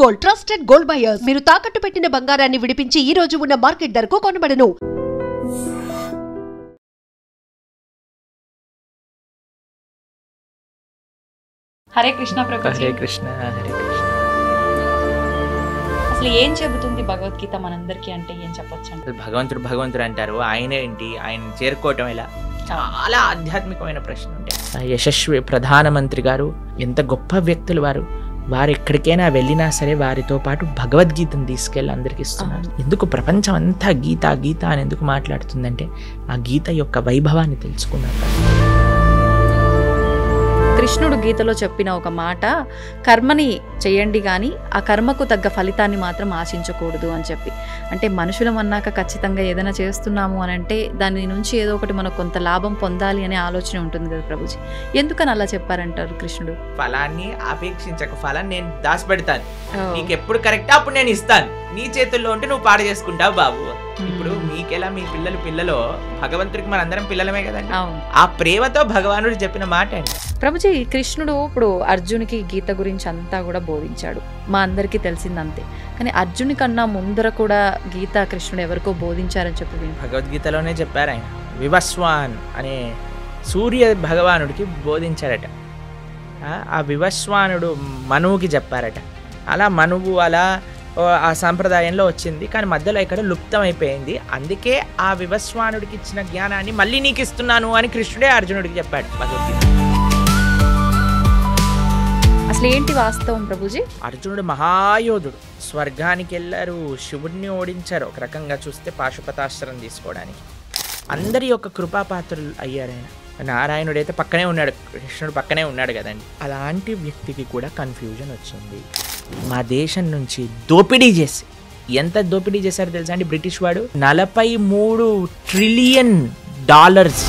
Gold, trusted gold buyers. మీరు తాకట్టు పెట్టిన బంగారాన్ని విడిపించి ఈ రోజు ఉన్న మార్కెట్ ధరకు కొనబడను. హరే కృష్ణ ప్రభుజీ. హరే కృష్ణ హరే కృష్ణ. అసలు ఏం చెబుతుంది భగవద్గీత మనందరికీ అంటే ఏం చెప్పొచ్చు అంటే? భగవంతుడు భగవంతుడు అంటారు, ఆయన ఏంటి, ఆయన చేరుకోవటం ఎలా? చాలా ఆధ్యాత్మికమైన ప్రశ్న ఉంటాయి. యశస్వి ప్రధానమంత్రి గారు ఎంత గొప్ప వ్యక్తులు వారు ఎక్కడికైనా వెళ్ళినా సరే వారితో పాటు భగవద్గీతను తీసుకెళ్ళి అందరికి ఇస్తున్నారు. ఎందుకు ప్రపంచం అంతా గీత గీత అని ఎందుకు మాట్లాడుతుందంటే ఆ గీత యొక్క వైభవాన్ని తెలుసుకున్నారు. కృష్ణుడు గీతలో చెప్పిన ఒక మాట, కర్మని చేయండి కానీ ఆ కర్మకు తగ్గ ఫలితాన్ని మాత్రం ఆశించకూడదు అని చెప్పి. అంటే మనుషులం అన్నాక ఖచ్చితంగా ఏదైనా చేస్తున్నాము అని అంటే దాని నుంచి ఏదో ఒకటి మనకు కొంత లాభం పొందాలి అనే ఆలోచన ఉంటుంది కదా ప్రభుజీ. ఎందుకని అలా చెప్పారంటారు కృష్ణుడు? ఫలాన్ని అపేక్షించక, ఫలాన్ని నేను దాచిపెడతాను, నీకు ఎప్పుడు కరెక్ట్ అప్పుడు నేను ఇస్తాను, నీ చేతుల్లో ఉంటే నువ్వు పాడు చేసుకుంటావు బాబు. ఇప్పుడు మీకెలా మీ పిల్లలు భగవంతుడికి మనందరం పిల్లలమే కదండి. ఆ ప్రేమతో భగవానుడు చెప్పిన మాట అండి. ప్రభుజీ, కృష్ణుడు ఇప్పుడు అర్జునికి గీత గురించి అంతా కూడా బోధించాడు, మా అందరికీ తెలిసిందంతే. కానీ అర్జుని కన్నా ముందర కూడా గీత కృష్ణుడు ఎవరికో బోధించారని చెప్పి భగవద్గీతలోనే చెప్పారు. ఆయన వివస్వాన్ అనే సూర్య భగవానుడికి బోధించారట. ఆ వివస్వానుడు మనువుకి చెప్పారట. అలా మనువు అలా ఆ సాంప్రదాయంలో వచ్చింది, కానీ మధ్యలో ఇక్కడ లుప్తం అయిపోయింది. అందుకే ఆ వివస్వానుడికి ఇచ్చిన జ్ఞానాన్ని మళ్ళీ నీకు ఇస్తున్నాను అని కృష్ణుడే అర్జునుడికి చెప్పాడు భగవద్గీత. అసలు ఏంటి వాస్తవం ప్రభుజీ? అర్జునుడు మహాయోధుడు, స్వర్గానికి వెళ్ళారు, శివుడిని ఓడించారు. ఒక రకంగా చూస్తే పాశుపతాస్త్రం తీసుకోవడానికి అందరి యొక్క కృపాపాత్రులు అయ్యారు. ఆయన నారాయణుడు అయితే పక్కనే ఉన్నాడు, కృష్ణుడు పక్కనే ఉన్నాడు కదండి. అలాంటి వ్యక్తికి కూడా కన్ఫ్యూజన్ వచ్చింది. మా దేశం నుంచి దోపిడీ చేసి, ఎంత దోపిడీ చేశారో తెలుసా అండి బ్రిటిష్ వాడు? 43 ట్రిలియన్ డాలర్స్.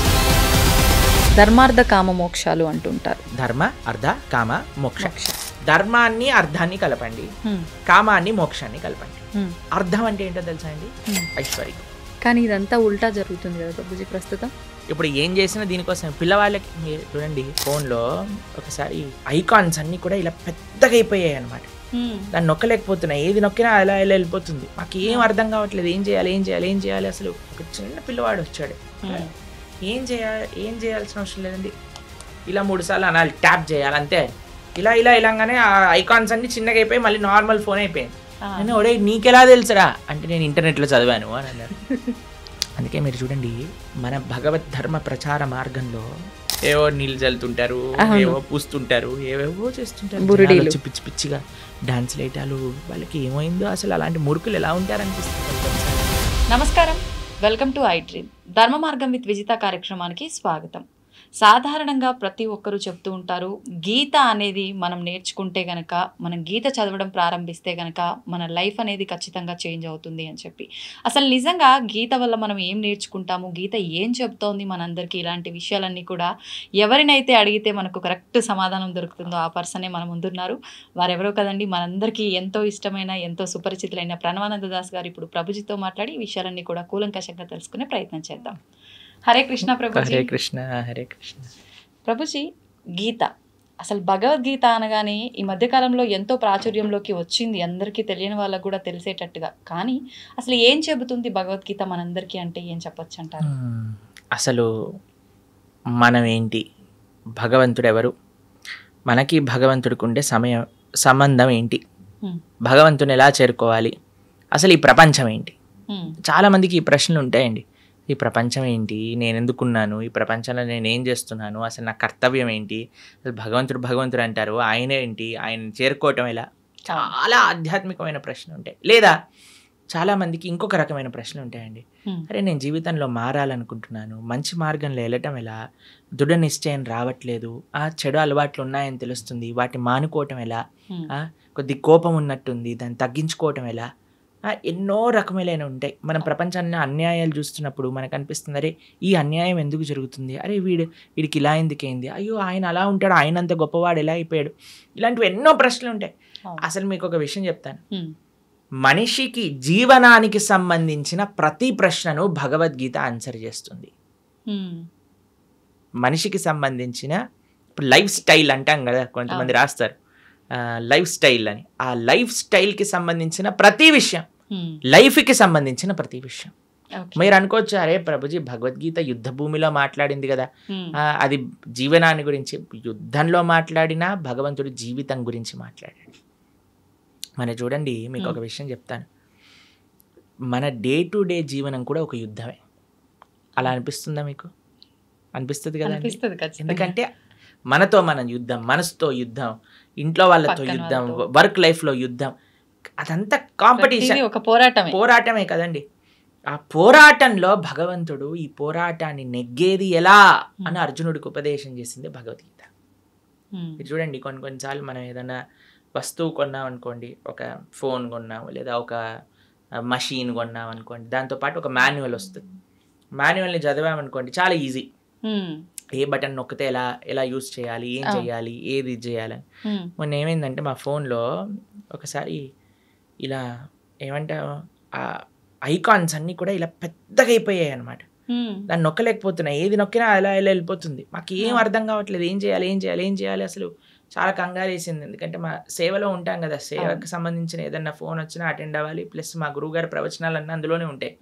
ధర్మార్థ కామ మోక్షాలు అంటుంటారు. ధర్మ అర్ధ కామ మోక్ష. ధర్మాన్ని అర్ధాన్ని కలపండి, కామాన్ని మోక్షాన్ని కలపండి. అర్ధం అంటే ఏంటో తెలుసా అండి? ఐశ్వర్యం. కానీ ఇదంతా ఉల్టా జరుగుతుంది కదా ప్రభుజీ ప్రస్తుతం. ఇప్పుడు ఏం చేసినా దీనికోసం. పిల్లవాళ్ళకి చూడండి, ఫోన్లో ఒకసారి ఐకాన్స్ అన్నీ కూడా ఇలా పెద్దగా అయిపోయాయి అనమాట. దాన్ని నొక్కలేకపోతున్నాయి, ఏది నొక్కినా అలా ఇలా వెళ్ళిపోతుంది. మాకు ఏం అర్థం కావట్లేదు, ఏం చేయాలి. అసలు ఒక చిన్న పిల్లవాడు వచ్చాడు, ఏం చేయాల్సిన అవసరం లేదండి, ఇలా 3 సార్లు అనాలి, ట్యాప్ చేయాలి అంతే. ఇలాగానే ఆ ఐకాన్స్ అన్ని చిన్నగా అయిపోయి మళ్ళీ నార్మల్ ఫోన్ అయిపోయింది. నేను ఒడే నీకెలా తెలుసురా అంటే నేను ఇంటర్నెట్లో చదివాను అని అన్నారు. అందుకే మీరు చూడండి, మన భగవద్ ధర్మ ప్రచార మార్గంలో ఏవో నీళ్ళు చల్లుతుంటారు, ఏవో పూస్తుంటారు, ఏవేవో చేస్తుంటారు, పిచ్చి పిచ్చిగా డాన్స్లు వేయటాలు. వాళ్ళకి ఏమైందో అసలు, అలాంటి మురుకులు ఎలా ఉంటారనిపిస్తుంది. నమస్కారం, వెల్కమ్ టు ఐ డ్రీమ్. ధర్మ మార్గం విత్ విజిత కార్యక్రమానికి స్వాగతం. సాధారణంగా ప్రతి ఒక్కరూ చెప్తూ ఉంటారు, గీత అనేది మనం నేర్చుకుంటే గనక, మనం గీత చదవడం ప్రారంభిస్తే గనక మన లైఫ్ అనేది ఖచ్చితంగా చేంజ్ అవుతుంది అని చెప్పి. అసలు నిజంగా గీత వల్ల మనం ఏం నేర్చుకుంటాము, గీత ఏం చెప్తోంది మనందరికీ, ఇలాంటి విషయాలన్నీ కూడా ఎవరినైతే అడిగితే మనకు కరెక్ట్ సమాధానం దొరుకుతుందో ఆ పర్సనే మన ముందున్నారు. వారెవరో కదండి, మనందరికీ ఎంతో ఇష్టమైన, ఎంతో సుపరిచితులైన ప్రణవానంద దాస్ గారు ఇప్పుడు ప్రభుజీతో మాట్లాడి ఈ విషయాలన్నీ కూడా కూలంకషంగా తెలుసుకునే ప్రయత్నం చేద్దాం. హరే కృష్ణ ప్రభుజీ. హరే కృష్ణ హరే కృష్ణ. ప్రభుజీ, గీత అసలు భగవద్గీత అనగానే ఈ మధ్యకాలంలో ఎంతో ప్రాచుర్యంలోకి వచ్చింది, అందరికీ తెలియని వాళ్ళకు కూడా తెలిసేటట్టుగా. కానీ అసలు ఏం చెబుతుంది భగవద్గీత మనందరికీ అంటే ఏం చెప్పొచ్చు అంటారు? అసలు మనం ఏంటి, భగవంతుడు ఎవరు, మనకి భగవంతుడికి ఉండే సంబంధం ఏంటి, భగవంతుని ఎలా చేరుకోవాలి, అసలు ఈ ప్రపంచం ఏంటి? చాలామందికి ఈ ప్రశ్నలు ఉంటాయండి. ఈ ప్రపంచం ఏంటి, నేను ఎందుకున్నాను, ఈ ప్రపంచంలో నేను ఏం చేస్తున్నాను, అసలు నా కర్తవ్యం ఏంటి, అసలు భగవంతుడు అంటారు, ఆయన ఏంటి, ఆయన చేరుకోవటం ఎలా? చాలా ఆధ్యాత్మికమైన ప్రశ్నలు ఉంటాయి. లేదా చాలామందికి ఇంకొక రకమైన ప్రశ్నలు ఉంటాయండి. అరే నేను జీవితంలో మారాలనుకుంటున్నాను, మంచి మార్గంలో వెళ్ళటం ఎలా, దృఢ నిశ్చయం రావట్లేదు, చెడు అలవాట్లు ఉన్నాయని తెలుస్తుంది, వాటిని మానుకోవటం ఎలా, కొద్ది కోపం ఉన్నట్టుంది, దాన్ని తగ్గించుకోవటం ఎలా? ఎన్నో రకములైన ఉంటాయి. మనం ప్రపంచాన్ని అన్యాయాలు చూస్తున్నప్పుడు మనకు అనిపిస్తుంది, అరే ఈ అన్యాయం ఎందుకు జరుగుతుంది, అరే వీడికి ఇలా ఎందుకైంది, అయ్యో ఆయన అలా ఉంటాడు, ఆయన అంత గొప్పవాడు ఎలా అయిపోయాడు, ఇలాంటివి ఎన్నో ప్రశ్నలు ఉంటాయి. అసలు మీకు ఒక విషయం చెప్తాను, మనిషికి జీవనానికి సంబంధించిన ప్రతి ప్రశ్నను భగవద్గీత ఆన్సర్ చేస్తుంది. మనిషికి సంబంధించిన ఇప్పుడు లైఫ్ స్టైల్ అంటాం కదా, కొంతమంది రాస్తారు, లైఫ్ స్టైల్ అని. ఆ లైఫ్ స్టైల్కి సంబంధించిన ప్రతి విషయం, లైఫ్కి సంబంధించిన ప్రతి విషయం. మీరు అనుకోవచ్చు, అరే ప్రభుజీ భగవద్గీత యుద్ధ భూమిలో మాట్లాడింది కదా, అది జీవనాన్ని గురించి. యుద్ధంలో మాట్లాడినా భగవంతుడు జీవితం గురించి మాట్లాడాడు. మన చూడండి, మీకు ఒక విషయం చెప్తాను. మన డే టు డే జీవనం కూడా ఒక యుద్ధమే. అలా అనిపిస్తుందా మీకు? అనిపిస్తుంది కదా. ఎందుకంటే మనతో మనం యుద్ధం, మనసుతో యుద్ధం, ఇంట్లో వాళ్ళతో యుద్ధం, వర్క్ లైఫ్లో యుద్ధం, అదంతా కాంపిటీషన్, ఒక పోరాటమే కదండి. ఆ పోరాటంలో భగవంతుడు ఈ పోరాటాన్ని నెగ్గేది ఎలా అని అర్జునుడికి ఉపదేశం చేసింది భగవద్గీత. మీరు చూడండి, కొన్నిసార్లు మనం ఏదైనా వస్తువు కొన్నాం అనుకోండి, ఒక ఫోన్ కొన్నాము లేదా ఒక మషీన్ కొన్నాం అనుకోండి, దాంతోపాటు ఒక మాన్యువల్ వస్తుంది. మాన్యువల్ని చదివామనుకోండి, చాలా ఈజీ. ఏ బటన్ నొక్కితే ఎలా యూజ్ చేయాలి, ఏం చేయాలి, ఏది చేయాలని. మొన్న ఏమైందంటే మా ఫోన్లో ఒకసారి ఇలా ఏమంటారు, ఆ ఐకాన్స్ అన్నీ కూడా ఇలా పెద్దగా అయిపోయాయి అనమాట. దాన్ని నొక్కలేకపోతున్నా, ఏది నొక్కినా ఎలా వెళ్ళిపోతుంది. మాకు ఏం అర్థం కావట్లేదు, ఏం చేయాలి. అసలు చాలా కంగారు వేసింది. ఎందుకంటే మా సేవలో ఉంటాం కదా, సేవకు సంబంధించిన ఏదన్నా ఫోన్ వచ్చినా అటెండ్ అవ్వాలి. ప్లస్ మా గురువు గారి ప్రవచనాలన్నీ అందులోనే ఉంటాయి,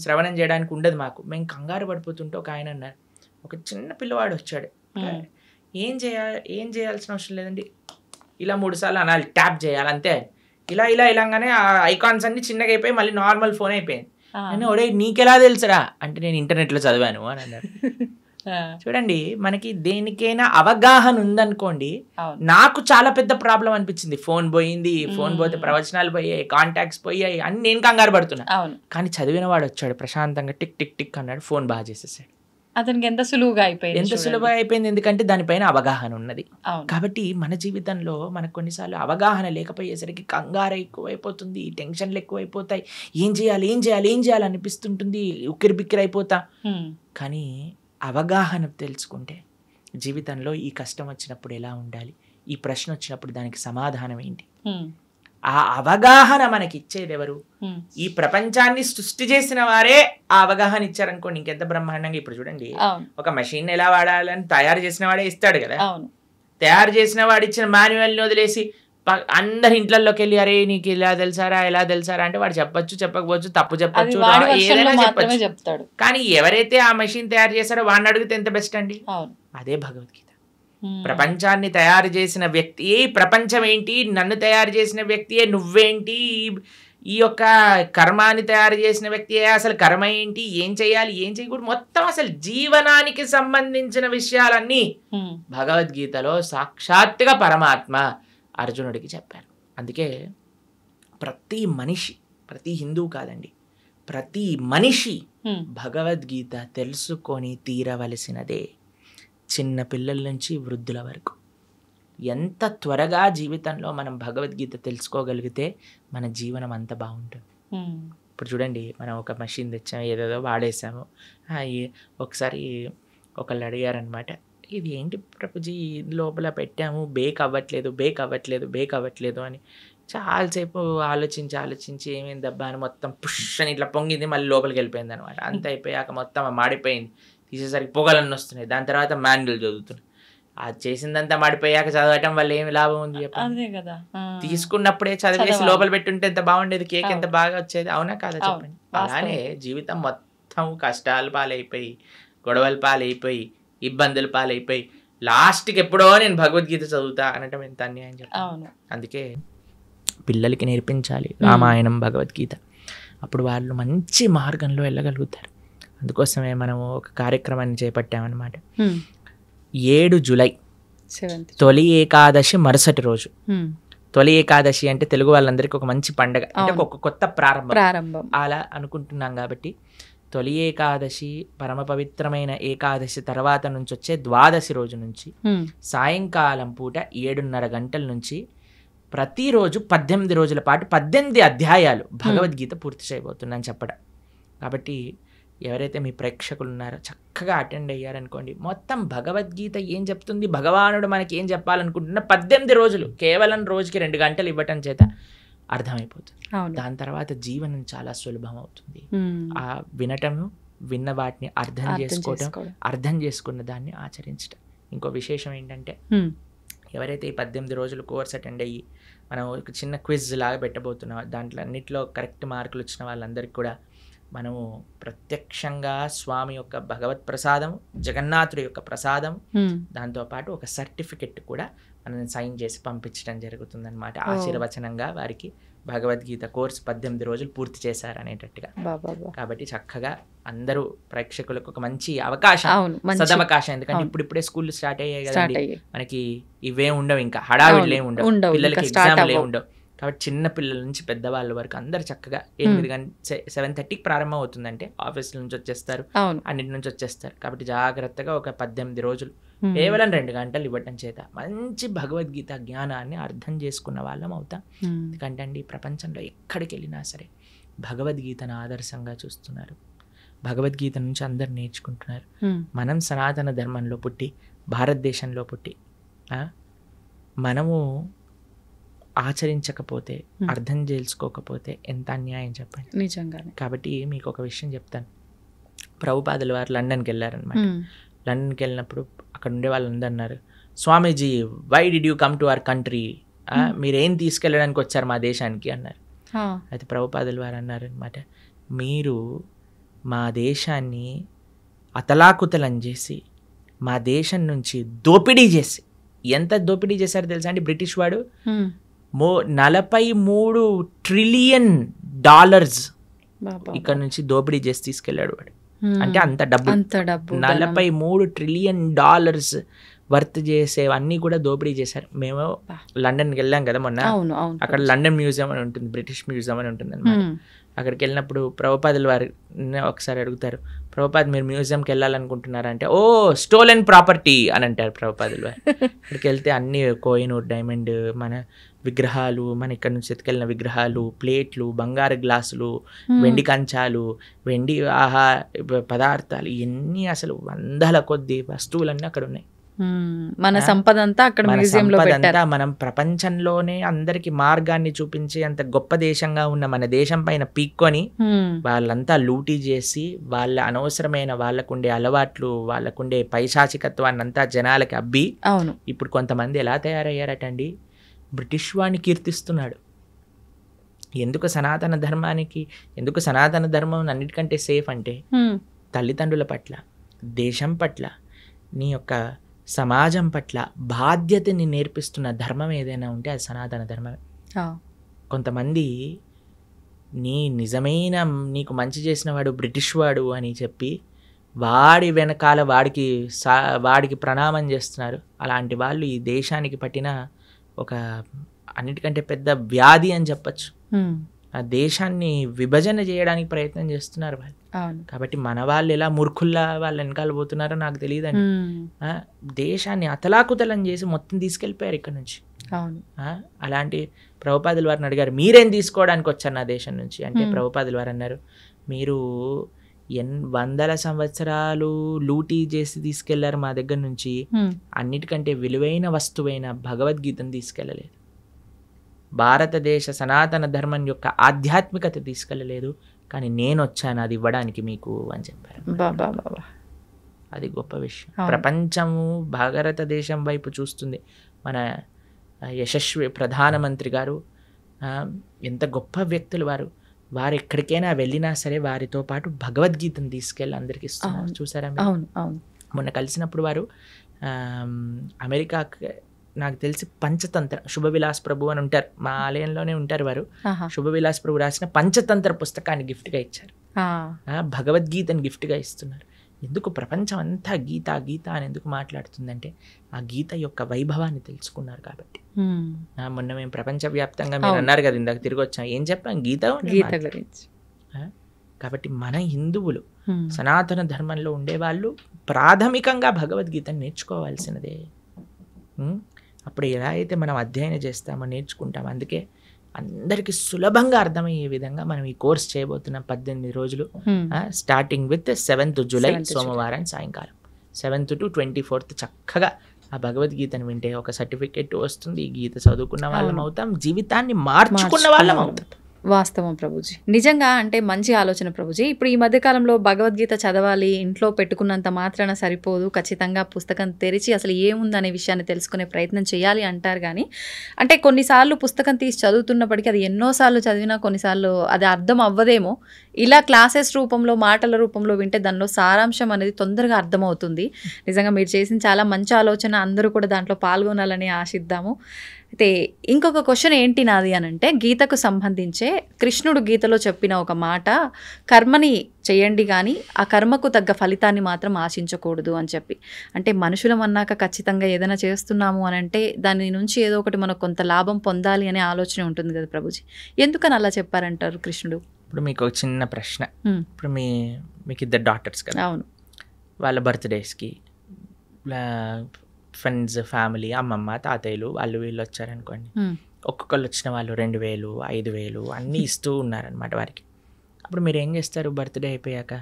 శ్రవణం చేయడానికి ఉండదు మాకు. మేము కంగారు పడిపోతుంటే ఒక ఆయన అన్నారు, ఒక చిన్న పిల్లవాడు వచ్చాడు, ఏం చేయాల్సిన అవసరం లేదండి, ఇలా 3 సార్లు అనాలి, ట్యాప్ చేయాలి అంతే. ఇలాగానే ఆ ఐకాన్స్ అన్ని చిన్నగా అయిపోయి మళ్ళీ నార్మల్ ఫోన్ అయిపోయింది. నేను ఒడే నీకెలా తెలుసురా అంటే, నేను ఇంటర్నెట్లో చదివాను అని అన్నారు. చూడండి, మనకి దేనికైనా అవగాహన ఉందనుకోండి. నాకు చాలా పెద్ద ప్రాబ్లం అనిపించింది. ఫోన్ పోతే ప్రవచనాలు పోయాయి, కాంటాక్ట్స్ పోయాయి అని నేను కంగారు పడుతున్నా. కానీ చదివిన వాడు వచ్చాడు, ప్రశాంతంగా టిక్ టిక్ టిక్ అన్నాడు, ఫోన్ బాగా చేసేసాడు. అతనికి ఎంత సులువుగా అయిపోయింది, ఎందుకంటే దానిపైన అవగాహన ఉన్నది. కాబట్టి మన జీవితంలో మనకు కొన్నిసార్లు అవగాహన లేకపోయేసరికి కంగారు ఎక్కువైపోతుంది, టెన్షన్లు ఎక్కువైపోతాయి, ఏం చేయాలి అనిపిస్తుంటుంది, ఉక్కిరి బిక్కిరి అయిపోతా. కానీ అవగాహన తెలుసుకుంటే జీవితంలో ఈ కష్టం వచ్చినప్పుడు ఎలా ఉండాలి, ఈ ప్రశ్న వచ్చినప్పుడు దానికి సమాధానం ఏంటి, ఆ అవగాహన మనకి ఇచ్చేది ఎవరు? ఈ ప్రపంచాన్ని సృష్టి చేసిన వారే ఆ అవగాహన ఇచ్చారనుకోండి, ఇంకెంత బ్రహ్మాండంగా. ఇప్పుడు చూడండి, ఒక మెషిన్ ఎలా వాడాలని తయారు చేసిన వాడే ఇస్తాడు కదా. తయారు చేసిన వాడు ఇచ్చిన మాన్యువల్ని వదిలేసి అందరి ఇంట్లోకి వెళ్ళి, అరే నీకు ఇలా తెలుసారా అంటే వాడు చెప్పొచ్చు, చెప్పకపోవచ్చు, తప్పు చెప్పొచ్చు, ఏదైనా చెప్పొచ్చు. కానీ ఎవరైతే ఆ మెషిన్ తయారు చేశారో వాడిని అడిగితే ఎంత బెస్ట్ అండి. అదే భగవద్గీత. ప్రపంచాన్ని తయారు చేసిన వ్యక్తియే ప్రపంచం ఏంటి, నన్ను తయారు చేసిన వ్యక్తియే నువ్వేంటి, ఈ యొక్క కర్మాన్ని తయారు చేసిన వ్యక్తియే అసలు కర్మ ఏంటి, ఏం చేయాలి, ఏం చేయకూడదు, మొత్తం అసలు జీవనానికి సంబంధించిన విషయాలన్నీ భగవద్గీతలో సాక్షాత్తుగా పరమాత్మ అర్జునుడికి చెప్పారు. అందుకే ప్రతి మనిషి, ప్రతి హిందువు కాదండి, ప్రతి మనిషి భగవద్గీత తెలుసుకొని తీరవలసినదే. చిన్న పిల్లల నుంచి వృద్ధుల వరకు ఎంత త్వరగా జీవితంలో మనం భగవద్గీత తెలుసుకోగలిగితే మన జీవనం అంత బాగుంటుంది. ఇప్పుడు చూడండి, మనం ఒక మెషిన్ తెచ్చాము, ఏదేదో వాడేసాము. ఒకసారి ఒకళ్ళు అడిగారనమాట, ఇది ఏంటి ప్రభుజీ లోపల పెట్టాము, బేక్ అవ్వట్లేదు అని. చాలాసేపు ఆలోచించి ఏమైందబ్బా అని మొత్తం పుష్ అని ఇట్లా పొంగింది, మళ్ళీ లోపలికి వెళ్ళిపోయింది అనమాట. అంత అయిపోయాక మొత్తం మాడిపోయింది, తీసేసరికి పొగలన్నీ వస్తున్నాయి. దాని తర్వాత మాన్యువల్ చదువుతున్నాయి. అది చేసిందంతా మాడిపోయాక చదవటం వల్ల ఏమి లాభం ఉంది చెప్పండి. తీసుకున్నప్పుడే చదివేసి లోపల పెట్టుంటే ఎంత బాగుండేది, కేక్ ఎంత బాగా వచ్చేది, అవునా కాదా చెప్పండి. అలానే జీవితం మొత్తం కష్టాలు పాలైపోయి, గొడవల పాలైపోయి, ఇబ్బందుల పాలైపోయి, లాస్ట్కి ఎప్పుడో నేను భగవద్గీత చదువుతా అనటం ఎంత అన్యాయం చెప్పండి. అందుకే పిల్లలకి నేర్పించాలి రామాయణం, భగవద్గీత. అప్పుడు వాళ్ళు మంచి మార్గంలో వెళ్ళగలుగుతారు. అందుకోసమే మనము ఒక కార్యక్రమాన్ని చేపట్టామన్నమాట. 7 జూలై తొలి ఏకాదశి మరుసటి రోజు. తొలి ఏకాదశి అంటే తెలుగు వాళ్ళందరికీ ఒక మంచి పండగ, అంటే ఒక కొత్త ప్రారంభం అలా అనుకుంటున్నాం. కాబట్టి తొలి ఏకాదశి, పరమ పవిత్రమైన ఏకాదశి తర్వాత నుంచి వచ్చే ద్వాదశి రోజు నుంచి సాయంకాలం పూట 7:30 గంటల నుంచి ప్రతిరోజు 18 రోజుల పాటు 18 అధ్యాయాలు భగవద్గీత పూర్తి చేయబోతున్నాను చెప్పడం. కాబట్టి ఎవరైతే మీ ప్రేక్షకులు ఉన్నారో చక్కగా అటెండ్ అయ్యారనుకోండి, మొత్తం భగవద్గీత ఏం చెప్తుంది, భగవానుడు మనకి ఏం చెప్పాలనుకుంటున్నా 18 రోజులు కేవలం రోజుకి 2 గంటలు ఇవ్వటం చేత అర్థమైపోతుంది. దాని తర్వాత జీవనం చాలా సులభం అవుతుంది. ఆ వినటము, విన్న వాటిని అర్థం చేసుకోవటం, అర్థం చేసుకున్న దాన్ని ఆచరించటం. ఇంకో విశేషం ఏంటంటే, ఎవరైతే ఈ 18 రోజులు కోర్స్ అటెండ్ అయ్యి మనం ఒక చిన్న క్విజ్ లాగా పెట్టబోతున్నాం, దాంట్లో అన్నింటిలో కరెక్ట్ మార్కులు వచ్చిన వాళ్ళందరికీ కూడా మనము ప్రత్యక్షంగా స్వామి యొక్క భగవత్ ప్రసాదం, జగన్నాథుడి యొక్క ప్రసాదం, దాంతోపాటు ఒక సర్టిఫికెట్ కూడా మనం సైన్ చేసి పంపించడం జరుగుతుందన్నమాట. ఆశీర్వచనంగా వారికి భగవద్గీత కోర్స్ 18 రోజులు పూర్తి చేశారు అనేటట్టుగా. కాబట్టి చక్కగా అందరూ ప్రేక్షకులకు ఒక మంచి అవకాశం, సదవకాశం. ఎందుకంటే ఇప్పుడిప్పుడే స్కూల్ స్టార్ట్ అయ్యాయి కదండి, మనకి ఇవే ఉండవు, ఇంకా హడావిడ్లే ఉండవు, పిల్లలకి ఎగ్జామ్లే ఉండవు. కాబట్టి చిన్న పిల్లల నుంచి పెద్దవాళ్ళ వరకు అందరు చక్కగా 7:30కి ప్రారంభం అవుతుందంటే ఆఫీస్ నుంచి వచ్చేస్తారు, అన్నిటి నుంచి వచ్చేస్తారు. కాబట్టి జాగ్రత్తగా ఒక 18 రోజులు కేవలం 2 గంటలు ఇవ్వటం చేత మంచి భగవద్గీత జ్ఞానాన్ని అర్థం చేసుకున్న వాళ్ళం అవుతాం. ఎందుకంటే అండి ప్రపంచంలో ఎక్కడికి వెళ్ళినా సరే భగవద్గీతను ఆదర్శంగా చూస్తున్నారు, భగవద్గీత నుంచి అందరు నేర్చుకుంటున్నారు. మనం సనాతన ధర్మంలో పుట్టి, భారతదేశంలో పుట్టి మనము ఆచరించకపోతే, అర్థం చేసుకోకపోతే ఎంత అన్యాయం చెప్పండి. నిజంగానే. కాబట్టి మీకు ఒక విషయం చెప్తాను. ప్రభుపాదుల వారు లండన్కి వెళ్ళారనమాట. లండన్కి వెళ్ళినప్పుడు అక్కడ ఉండే వాళ్ళందరూ అన్నారు, Swamiji why did you come to our country, మీరేం తీసుకెళ్ళడానికి వచ్చారు మా దేశానికి అన్నారు. అయితే ప్రభుపాదుల వారు అన్నారు అనమాట, మీరు మా దేశాన్ని అతలాకుతలం చేసి, మా దేశం నుంచి దోపిడీ చేసి, ఎంత దోపిడీ చేశారో తెలుసా అండి బ్రిటిష్ వాడు, 43 ట్రిలియన్ డాలర్స్ ఇక్కడ నుంచి దోపిడీ చేసి తీసుకెళ్ళాడు వాడు. అంటే అంత డబ్బు 43 ట్రిలియన్ డాలర్స్ వర్త్ చేసేవన్నీ కూడా దోపిడీ చేశారు. మేము లండన్కి వెళ్ళాం కదా మొన్న, అక్కడ లండన్ మ్యూజియం అని ఉంటుంది, బ్రిటిష్ మ్యూజియం అని ఉంటుంది అనమాట. అక్కడికి వెళ్ళినప్పుడు ప్రభుపాదుల వారు ఒకసారి అడుగుతారు, ప్రభుపాద్ మీరు మ్యూజియంకి వెళ్ళాలనుకుంటున్నారంటే, ఓ స్టోలెన్ ప్రాపర్టీ అని అంటారు ప్రభుపాదుల వారు. అక్కడికి వెళ్తే అన్ని కోహినూర్ డైమండ్ మన విగ్రహాలు, మన ఇక్కడ నుంచి ఎత్తుకెళ్ళిన విగ్రహాలు, ప్లేట్లు, బంగారు గ్లాసులు, వెండి కంచాలు, వెండి పదార్థాలు, ఇవన్నీ అసలు వందల కొద్ది వస్తువులన్నీ అక్కడ ఉన్నాయి. మన సంపద అంతా అక్కడ మ్యూజియంలో పెట్టారు. మనం ప్రపంచంలోనే అందరికి మార్గాన్ని చూపించి అంత గొప్ప దేశంగా ఉన్న మన దేశం పైన పీక్కొని వాళ్ళంతా లూటీ చేసి, వాళ్ళ అనవసరమైన వాళ్ళకుండే అలవాట్లు, వాళ్ళకుండే పైశాచికత్వాన్ని అంతా జనాలకి అబ్బి, ఇప్పుడు కొంతమంది ఎలా తయారయ్యారటండి, బ్రిటిష్ వాడిని కీర్తిస్తున్నాడు. ఎందుకు సనాతన ధర్మానికి, ఎందుకు సనాతన ధర్మం అన్నిటికంటే సేఫ్ అంటే, తల్లిదండ్రుల పట్ల, దేశం పట్ల, నీ యొక్క సమాజం పట్ల బాధ్యతని నేర్పిస్తున్న ధర్మం ఏదైనా ఉంటే అది సనాతన ధర్మమే. కొంతమంది నిజమైన నీకు మంచి చేసిన వాడు బ్రిటిష్ వాడు అని చెప్పి వాడి వెనకాల వాడికి ప్రణామం చేస్తున్నారు. అలాంటి వాళ్ళు ఈ దేశానికి పట్టిన ఒక అన్నిటికంటే పెద్ద వ్యాధి అని చెప్పచ్చు. ఆ దేశాన్ని విభజన చేయడానికి ప్రయత్నం చేస్తున్నారు వాళ్ళు. కాబట్టి మన వాళ్ళు ఎలా మూర్ఖుల్లా వాళ్ళ వెనకాల పోతున్నారో నాకు తెలియదండి. దేశాన్ని అతలాకుతలం చేసి మొత్తం తీసుకెళ్ళిపోయారు ఇక్కడ నుంచి. అలాంటి ప్రభుపాదుల వారిని అడిగారు, మీరేం తీసుకోవడానికి వచ్చారు నా దేశం నుంచి అంటే, ప్రభుపాదుల వారు అన్నారు, మీరు వందల సంవత్సరాలు లూటీ చేసి తీసుకెళ్లారు మా దగ్గర నుంచి, అన్నిటికంటే విలువైన వస్తువైన భగవద్గీతను తీసుకెళ్ళలేదు, భారతదేశ సనాతన ధర్మం యొక్క ఆధ్యాత్మికత తీసుకెళ్ళలేదు, కానీ నేను వచ్చాను అది ఇవ్వడానికి మీకు అని చెప్పారు. అది గొప్ప విషయం. ప్రపంచము భారతదేశం వైపు చూస్తుంది. మన యశస్వి ప్రధానమంత్రి గారు ఎంత గొప్ప వ్యక్తులు వారు ఎక్కడికైనా వెళ్ళినా సరే వారితో పాటు భగవద్గీతను తీసుకెళ్ళి అందరికి ఇస్తున్నారు. చూసారా? మొన్న కలిసినప్పుడు వారు అమెరికా, నాకు తెలిసి పంచతంత్ర, శుభవిలాస్ ప్రభు అని ఉంటారు, మా ఆలయంలోనే ఉంటారు వారు. శుభవిలాస్ ప్రభు రాసిన పంచతంత్ర పుస్తకాన్ని గిఫ్ట్గా ఇచ్చారు, భగవద్గీతను గిఫ్ట్గా ఇస్తున్నారు. ఎందుకు ప్రపంచం అంతా గీత గీత అని ఎందుకు మాట్లాడుతుందంటే ఆ గీత యొక్క వైభవాన్ని తెలుసుకున్నారు కాబట్టి. మొన్న మేము ప్రపంచవ్యాప్తంగా మీరు అన్నారు కదా ఇందాక తిరిగి వచ్చాం, ఏం చెప్పాం? గీత గురించి. కాబట్టి మన హిందువులు సనాతన ధర్మంలో ఉండేవాళ్ళు ప్రాథమికంగా భగవద్గీతను నేర్చుకోవాల్సినదే. అప్పుడు ఎలా అయితే మనం అధ్యయనం చేస్తామో నేర్చుకుంటాం. అందుకే అందరికి సులభంగా అర్థమయ్యే విధంగా మనం ఈ కోర్స్ చేయబోతున్నాం 18 రోజులు, స్టార్టింగ్ విత్ 7th జూలై సోమవారం సాయంకాలం 7th to 24th. చక్కగా ఆ భగవద్గీతను వింటే ఒక సర్టిఫికెట్ వస్తుంది, ఈ గీత చదువుకున్న వాళ్ళం అవుతాం, జీవితాన్ని మార్చుకున్న వాళ్ళం అవుతాం. వాస్తవం ప్రభుజీ. నిజంగా అంటే మంచి ఆలోచన ప్రభుజీ. ఇప్పుడు ఈ మధ్యకాలంలో భగవద్గీత చదవాలి, ఇంట్లో పెట్టుకున్నంత మాత్రాన సరిపోదు, ఖచ్చితంగా పుస్తకం తెరిచి అసలు ఏముందనే విషయాన్ని తెలుసుకునే ప్రయత్నం చేయాలి అంటారు. కానీ అంటే కొన్నిసార్లు పుస్తకం తీసి చదువుతున్నప్పటికీ అది ఎన్నోసార్లు చదివినా కొన్నిసార్లు అది అర్థం అవ్వదేమో. ఇలా క్లాసెస్ రూపంలో, మాటల రూపంలో వింటే దానిలో సారాంశం అనేది తొందరగా అర్థమవుతుంది. నిజంగా మీరు చేసిన చాలా మంచి ఆలోచన, అందరూ కూడా దాంట్లో పాల్గొనాలని ఆశిద్దాము. అయితే ఇంకొక క్వశ్చన్ ఏంటి నాది అనంటే, గీతకు సంబంధించే కృష్ణుడు గీతలో చెప్పిన ఒక మాట, కర్మని చేయండి కానీ ఆ కర్మకు తగ్గ ఫలితాన్ని మాత్రం ఆశించకూడదు అని చెప్పి. అంటే మనుషులం అన్నాక ఖచ్చితంగా ఏదైనా చేస్తున్నాము అని అంటే దాని నుంచి ఏదో ఒకటి మనకు కొంత లాభం పొందాలి అనే ఆలోచన ఉంటుంది కదా ప్రభుజీ. ఎందుకని అలా చెప్పారంటారు కృష్ణుడు? ఇప్పుడు మీకు ఒక చిన్న ప్రశ్న. ఇప్పుడు మీకు ఇద్దరు డాటర్స్ కదా, అవును, వాళ్ళ బర్త్డేస్కి ఫ్రెండ్స్, ఫ్యామిలీ, అమ్మమ్మ, తాతయ్యలు వాళ్ళు వీళ్ళు వచ్చారనుకోండి. ఒక్కొక్కళ్ళు వచ్చిన వాళ్ళు 2000, 5000 అన్నీ ఇస్తూ ఉన్నారనమాట వారికి. అప్పుడు మీరు ఏం చేస్తారు? బర్త్డే అయిపోయాక,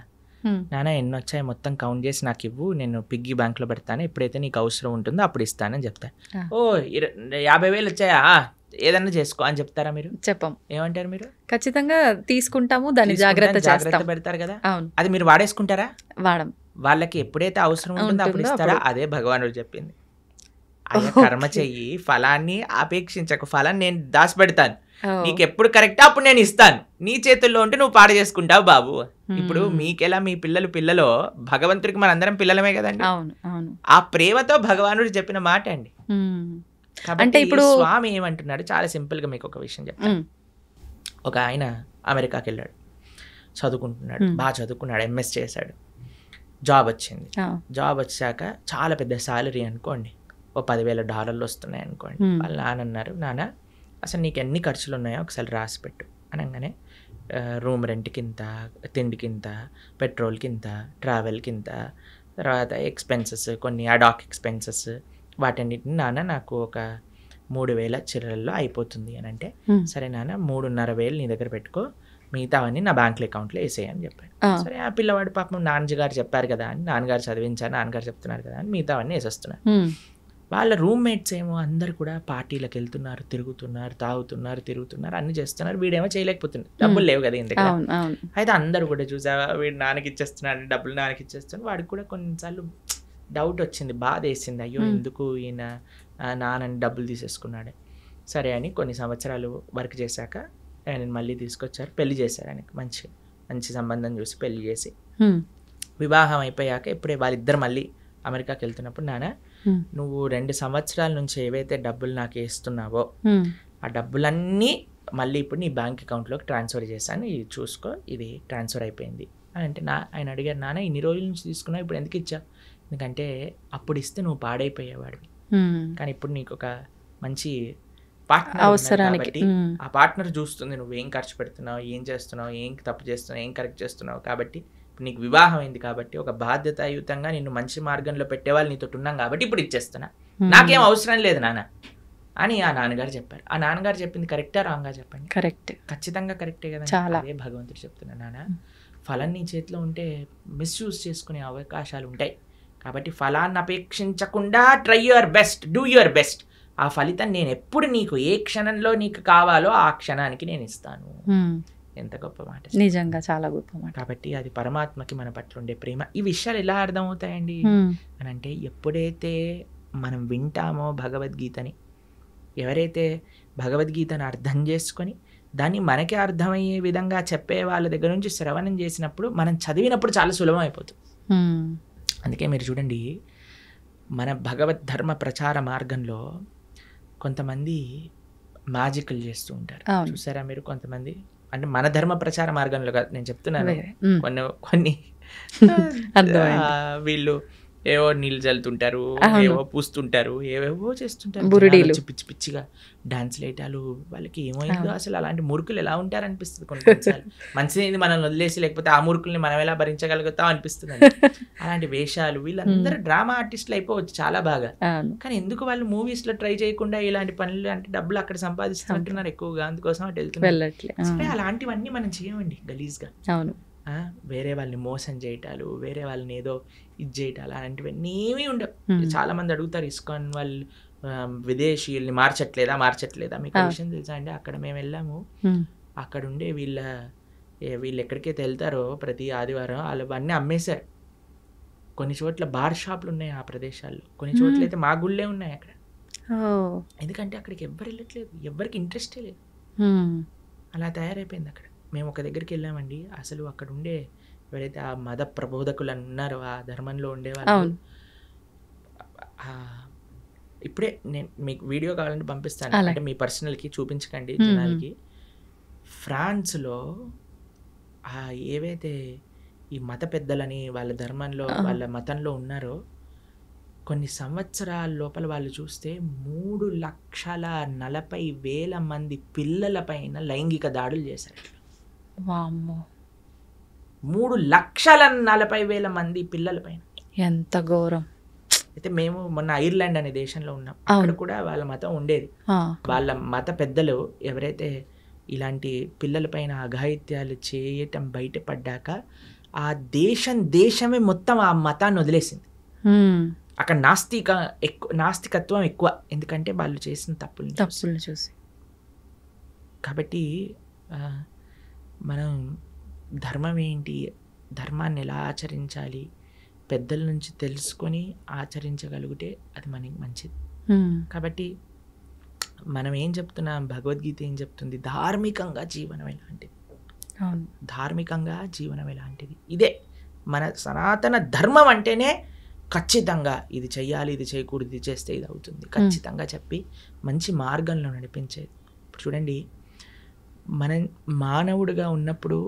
నాన్న ఎన్ని వచ్చాయి మొత్తం కౌంట్ చేసి నాకు ఇవ్వు, నేను పిగ్గీ బ్యాంక్లో పెడతాను, ఎప్పుడైతే నీకు అవసరం ఉంటుందో అప్పుడు ఇస్తానని చెప్తాను. ఓ 50,000 వచ్చాయా, ఏదన్నా చేసుకో అని చెప్తారా మీరు? చెప్పం. ఏమంటారు మీరు? ఖచ్చితంగా తీసుకుంటాము, దాన్ని జాగ్రత్త పెడతారు కదా. అవును, అది మీరు వాడేసుకుంటారా? వాడం. వాళ్ళకి ఎప్పుడైతే అవసరం ఉంటుందో అప్పుడు ఇస్తారా? అదే భగవానుడు చెప్పింది. కర్మ చెయ్యి, ఫలాన్ని అపేక్షించకు, ఫలాన్ని నేను దాచిపెడతాను, నీకు ఎప్పుడు కరెక్టా అప్పుడు నేను ఇస్తాను, నీ చేతుల్లో ఉంటే నువ్వు పాడు చేసుకుంటావు బాబు. ఇప్పుడు మీకెలా మీ పిల్లలో భగవంతుడికి మనందరం పిల్లలమే కదండి. ఆ ప్రేమతో భగవానుడు చెప్పిన మాట అండి. అంటే ఇప్పుడు స్వామి ఏమంటున్నాడు, చాలా సింపుల్ గా మీకు ఒక విషయం చెప్తాను. ఒక ఆయన అమెరికాకి వెళ్ళాడు, చదువుకుంటున్నాడు, బాగా చదువుకున్నాడు, ఎంఎస్ చేశాడు, జాబ్ వచ్చింది. జాబ్ వచ్చాక చాలా పెద్ద శాలరీ అనుకోండి, ఓ $10,000 వస్తున్నాయి అనుకోండి. వాళ్ళ నాన్న అన్నారు, నాన్న అసలు నీకు ఎన్ని ఖర్చులు ఉన్నాయో ఒకసారి రాసి పెట్టు అనగానే, రూమ్ రెంట్కి ఇంత, తిండికి ఇంత, పెట్రోల్కి ఇంత, ట్రావెల్కి ఇంత, తర్వాత ఎక్స్పెన్సెస్, కొన్ని అడాక్ ఎక్స్పెన్సెస్, వాటన్నిటిని నాన్న నాకు ఒక 3,000 చిల్లరల్లో అయిపోతుంది అని అంటే, సరే నాన్న 3,500 నీ దగ్గర పెట్టుకో, మిగతావన్నీ నా బ్యాంక్ అకౌంట్లో వేసేయని చెప్పాడు. సరే ఆ పిల్లవాడు పాపం నాన్నగారు చెప్పారు కదా అని, నాన్నగారు చదివించారు, నాన్నగారు చెప్తున్నారు కదా అని మిగతావన్నీ వేసేస్తున్నారు. వాళ్ళ రూమ్మేట్స్ ఏమో అందరు కూడా పార్టీలకు వెళ్తున్నారు, తిరుగుతున్నారు, తిరుగుతున్నారు, అన్ని చేస్తున్నారు. వీడేమో చేయలేకపోతున్నారు, డబ్బులు లేవు కదా ఇంత. అయితే అందరు కూడా చూసావా, వీడు నాన్నకి ఇచ్చేస్తున్నాడు, డబ్బులు నాన్నకి ఇచ్చేస్తున్నాడు. వాడికి కూడా కొన్నిసార్లు డౌట్ వచ్చింది, బాధ వేసింది, అయ్యో ఎందుకు ఈయన నాన్నని డబ్బులు తీసేసుకున్నాడు. సరే అని కొన్ని సంవత్సరాలు వర్క్ చేశాక ఆయన మళ్ళీ తీసుకొచ్చారు, పెళ్లి చేశారు. ఆయనకి మంచి సంబంధం చూసి పెళ్లి చేసి, వివాహం అయిపోయాక ఇప్పుడే వాళ్ళిద్దరు మళ్ళీ అమెరికాకి వెళ్తున్నప్పుడు, నాన్న నువ్వు 2 సంవత్సరాల నుంచి ఏవైతే డబ్బులు నాకు వేస్తున్నావో ఆ డబ్బులన్నీ మళ్ళీ ఇప్పుడు నీ బ్యాంక్ అకౌంట్లోకి ట్రాన్స్ఫర్ చేశాను, ఇది చూసుకో, ఇది ట్రాన్స్ఫర్ అయిపోయింది అని అంటే, ఆయన అడిగారు, నాన్న ఇన్ని రోజుల నుంచి తీసుకున్నావు, ఇప్పుడు ఎందుకు ఇచ్చావు? ఎందుకంటే అప్పుడు ఇస్తే నువ్వు పాడైపోయేవాడివి, కానీ ఇప్పుడు నీకు ఒక మంచి పార్ట్నర్ అవసరానికి, ఆ పార్ట్నర్ చూస్తుంది నువ్వు ఏం ఖర్చు పెడుతున్నావు, ఏం చేస్తున్నావు, ఏం తప్పు చేస్తున్నావు, ఏం కరెక్ట్ చేస్తున్నావు, కాబట్టి నీకు వివాహం అయింది కాబట్టి ఒక బాధ్యతాయుతంగా నిన్ను మంచి మార్గంలో పెట్టేవాళ్ళు నీతో ఉన్నాం కాబట్టి ఇప్పుడు ఇచ్చేస్తున్నా, నాకేం అవసరం లేదు నాన్న అని ఆ నాన్నగారు చెప్పారు. ఆ నాన్నగారు చెప్పింది కరెక్టా రాంగా చెప్పండి? కరెక్ట్, ఖచ్చితంగా కరెక్టే కదా. అదే భగవంతుడు చెప్తున్నా, నాన్న ఫలం నీ చేతిలో ఉంటే మిస్యూజ్ చేసుకునే అవకాశాలు ఉంటాయి, కాబట్టి ఫలాన్ని అపేక్షించకుండా try your best, do your best, ఆ ఫలితం నేను ఎప్పుడు నీకు ఏ క్షణంలో నీకు కావాలో ఆ క్షణానికి నేను ఇస్తాను. ఎంత గొప్ప మాట, నిజంగా చాలా గొప్ప మాట. కాబట్టి అది పరమాత్మకి మన పట్ల ఉండే ప్రేమ. ఈ విషయాలు ఎలా అర్థమవుతాయండి అని అంటే, ఎప్పుడైతే మనం వింటామో భగవద్గీతని, ఎవరైతే భగవద్గీతను అర్థం చేసుకొని దాన్ని మనకే అర్థమయ్యే విధంగా చెప్పే వాళ్ళ దగ్గర నుంచి శ్రవణం చేసినప్పుడు, మనం చదివినప్పుడు చాలా సులభం అయిపోతుంది. అందుకే మీరు చూడండి, మన భగవద్ ధర్మ ప్రచార మార్గంలో కొంతమంది మ్యాజికల్ చేస్తూ ఉంటారు, చూసారా మీరు? కొంతమంది అంటే మన ధర్మ ప్రచార మార్గంలో కాదు నేను చెప్తున్నాను, కొన్ని వీళ్ళు ఏవో నీళ్ళు చల్లుతుంటారు, ఏవో పూస్తుంటారు, ఏవేవో చేస్తుంటారు, పిచ్చి పిచ్చిగా డాన్స్లు వేయటాలు, వాళ్ళకి ఏమైందో అసలు అలాంటి మురుకులు ఎలా ఉంటారు అనిపిస్తుంది కొన్నిసార్లు. మంచిది మనల్ని వదిలేసి, లేకపోతే ఆ మురుకుల్ని మనం ఎలా భరించగలుగుతాం అనిపిస్తుంది. అలాంటి వేషాలు, వీళ్ళందరూ డ్రామా ఆర్టిస్టులు అయిపోవచ్చు చాలా బాగా, కానీ ఎందుకు వాళ్ళు మూవీస్ లో ట్రై చేయకుండా ఇలాంటి పనులు, అంటే డబ్బులు అక్కడ సంపాదిస్తుంటున్నారు ఎక్కువగా, అందుకోసం అటు వెళ్తున్నారు. అలాంటివన్నీ మనం చేయమండి గలీజ్గా. వేరే వాళ్ళని మోసం చేయటాలు, వేరే వాళ్ళని ఏదో ఇది చేయటాలు, అలాంటివన్నీ ఏమీ ఉండవు. చాలా మంది అడుగుతారు, ఇస్కాన్ వాళ్ళు విదేశీయుల్ని మార్చట్లేదా? మీకు విషయం తెలుసా అండి, అక్కడ మేము వెళ్ళాము, అక్కడుండే వీళ్ళు ఎక్కడికైతే వెళ్తారో ప్రతి ఆదివారం వాళ్ళవన్నీ అమ్మేశారు. కొన్ని చోట్ల బార్ షాపులు ఉన్నాయి ఆ ప్రదేశాల్లో, కొన్ని చోట్ల అయితే మా గుళ్ళే ఉన్నాయి అక్కడ. ఎందుకంటే అక్కడికి ఎవ్వరు వెళ్ళట్లేదు, ఎవ్వరికి ఇంట్రెస్టే లేదు. అలా తయారైపోయింది అక్కడ. మేము ఒక దగ్గరికి వెళ్ళామండి, అసలు అక్కడ ఉండే ఎవరైతే ఆ మత ప్రబోధకులు ఉన్నారో, ఆ ధర్మంలో ఉండేవాళ్ళు, ఇప్పుడే నేను మీకు వీడియో కావాలంటే పంపిస్తాను, అంటే మీ పర్సనల్కి చూపించకండి జనాలకి. ఫ్రాన్స్లో ఏవైతే ఈ మత పెద్దలని వాళ్ళ ధర్మంలో వాళ్ళ మతంలో ఉన్నారో, కొన్ని సంవత్సరాల లోపల వాళ్ళు చూస్తే 3,40,000 మంది పిల్లల పైన లైంగిక దాడులు చేశారు. 3,40,000 మంది పిల్లల పైన. ఎంత ఘోరం. అయితే మేము మొన్న ఐర్లాండ్ అనే దేశంలో ఉన్నాం, అక్కడ కూడా వాళ్ళ మతం ఉండేది. వాళ్ళ మత పెద్దలు ఎవరైతే ఇలాంటి పిల్లల పైన అఘాయిత్యాలు చేయటం బయటపడ్డాక ఆ దేశమే మొత్తం ఆ మతాన్ని వదిలేసింది. అక్కడ నాస్తికత్వం ఎక్కువ, ఎందుకంటే వాళ్ళు చేసిన తప్పులు చూసి. కాబట్టి మనం ధర్మం ఏంటి, ధర్మాన్ని ఎలా ఆచరించాలి, పెద్దల నుంచి తెలుసుకొని ఆచరించగలిగితే అది మనకి మంచిది. కాబట్టి మనం ఏం చెప్తున్నాం, భగవద్గీత ఏం చెప్తుంది, ధార్మికంగా జీవనం ఎలాంటిది, ధార్మికంగా జీవనం ఎలాంటిది, ఇదే మన సనాతన ధర్మం అంటేనే ఖచ్చితంగా ఇది చెయ్యాలి, ఇది చేయకూడదు, ఇది చేస్తే ఇది అవుతుంది ఖచ్చితంగా చెప్పి మంచి మార్గంలో నడిపించేది. ఇప్పుడు చూడండి, మన మానవుడిగా ఉన్నప్పుడు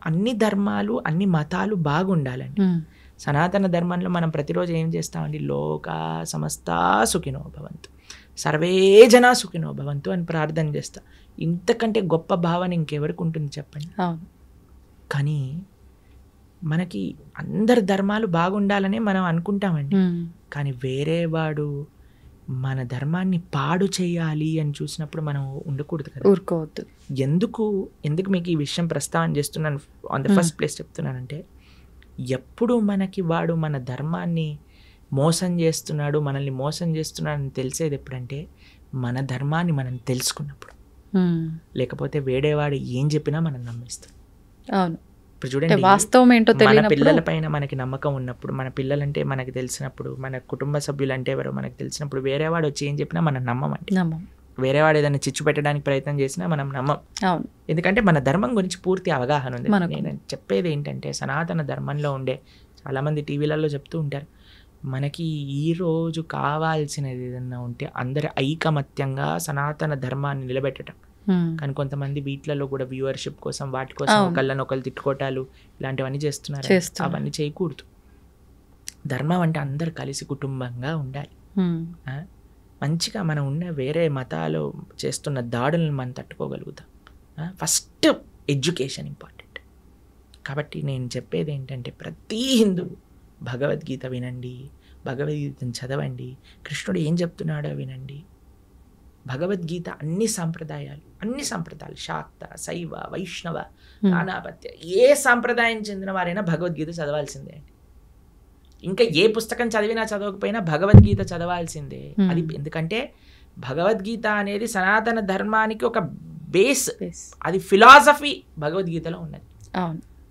అన్ని ధర్మాలు అన్ని మతాలు బాగుండాలండి. సనాతన ధర్మంలో మనం ప్రతిరోజు ఏం చేస్తామండి, లోకా సమస్తా సుఖినో భవంతు, సర్వే జనా సుఖినో భవంతు అని ప్రార్థన చేస్తా. ఇంతకంటే గొప్ప భావన ఇంకెవరికి ఉంటుంది చెప్పండి. కానీ మనకి అందరి ధర్మాలు బాగుండాలనే మనం అనుకుంటామండి, కానీ వేరే వాడు మన ధర్మాన్ని పాడు చేయాలి అని చూసినప్పుడు మనం ఉండకూడదు కదా, ఊరుకోవద్దు. ఎందుకు మీకు ఈ విషయం ప్రస్తావన చేస్తున్నాను, ఆన్ ద ఫస్ట్ ప్లేస్ చెప్తున్నానంటే, ఎప్పుడు మనకి వాడు మన ధర్మాన్ని మోసం చేస్తున్నాడు, మనల్ని మోసం చేస్తున్నాడు అని తెలిసేది ఎప్పుడంటే మన ధర్మాన్ని మనం తెలుసుకున్నప్పుడు. లేకపోతే వేడేవాడు ఏం చెప్పినా మనం నమ్మేస్తాం. అవును. ఇప్పుడు చూడండి, వాస్తవం ఏంటో మన పిల్లల పైన మనకి నమ్మకం ఉన్నప్పుడు, మన పిల్లలంటే మనకి తెలిసినప్పుడు, మన కుటుంబ సభ్యులు అంటే ఎవరో మనకు తెలిసినప్పుడు, వేరేవాడు వచ్చి ఏం చెప్పినా మనం నమ్మమండి. వేరేవాడు ఏదైనా చిచ్చు పెట్టడానికి ప్రయత్నం చేసినా మనం నమ్మం. ఎందుకంటే మన ధర్మం గురించి పూర్తి అవగాహన ఉంది. నేను చెప్పేది ఏంటంటే, సనాతన ధర్మంలో ఉండే చాలామంది టీవీలలో చెప్తూ ఉంటారు, మనకి ఈరోజు కావాల్సినది ఏదన్నా ఉంటే అందరి ఐకమత్యంగా సనాతన ధర్మాన్ని నిలబెట్టడం. కానీ కొంతమంది వీటిలలో కూడా వ్యూవర్షిప్ కోసం వాటి కోసం ఒకళ్ళనొకళ్ళు తిట్టుకోవటాలు ఇలాంటివన్నీ చేస్తున్నారు. అవన్నీ చేయకూడదు. ధర్మం అంటే అందరు కలిసి కుటుంబంగా ఉండాలి. మంచిగా మనం ఉన్న వేరే మతాలు చేస్తున్న దాడులను మనం తట్టుకోగలుగుతాం. First education important. కాబట్టి నేను చెప్పేది ఏంటంటే, ప్రతి హిందువు భగవద్గీత వినండి, భగవద్గీతను చదవండి, కృష్ణుడు ఏం చెప్తున్నాడో వినండి. భగవద్గీత అన్ని సంప్రదాయాలు శాక్త, శైవ, వైష్ణవ, నానాపత్య, ఏ సాంప్రదాయం చెందిన వారైనా భగవద్గీత చదవాల్సిందే అండి. ఇంకా ఏ పుస్తకం చదివినా చదవకపోయినా భగవద్గీత చదవాల్సిందే. అది ఎందుకంటే భగవద్గీత అనేది సనాతన ధర్మానికి ఒక బేస్, అది ఫిలాసఫీ భగవద్గీతలో ఉన్నది.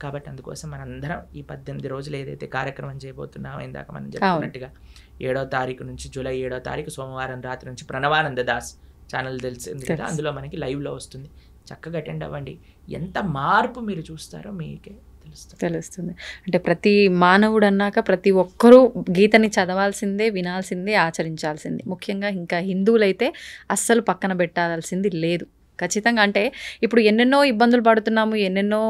కాబట్టి అందుకోసం మనందరం ఈ 18 రోజులు ఏదైతే కార్యక్రమం చేయబోతున్నామో, ఇందాక మనం చెప్పుకున్నట్టుగా 7వ తారీఖు నుంచి, జూలై 7వ తారీఖు సోమవారం రాత్రి నుంచి ప్రణవానంద దాస్ ఛానల్ తెలిసింది కదా, అందులో మనకి లైవ్లో వస్తుంది. చక్కగా అటెండ్ అవ్వండి. ఎంత మార్పు మీరు చూస్తారో మీకే తెలుస్తుంది. అంటే ప్రతి మానవుడు అన్నాక ప్రతి ఒక్కరూ గీతని చదవాల్సిందే, వినాల్సిందే, ఆచరించాల్సిందే. ముఖ్యంగా ఇంకా హిందువులైతే అస్సలు పక్కన పెట్టాల్సింది లేదు. ఖచ్చితంగా. అంటే ఇప్పుడు ఎన్నెన్నో ఇబ్బందులు పడుతున్నాము, ఎన్నెన్నో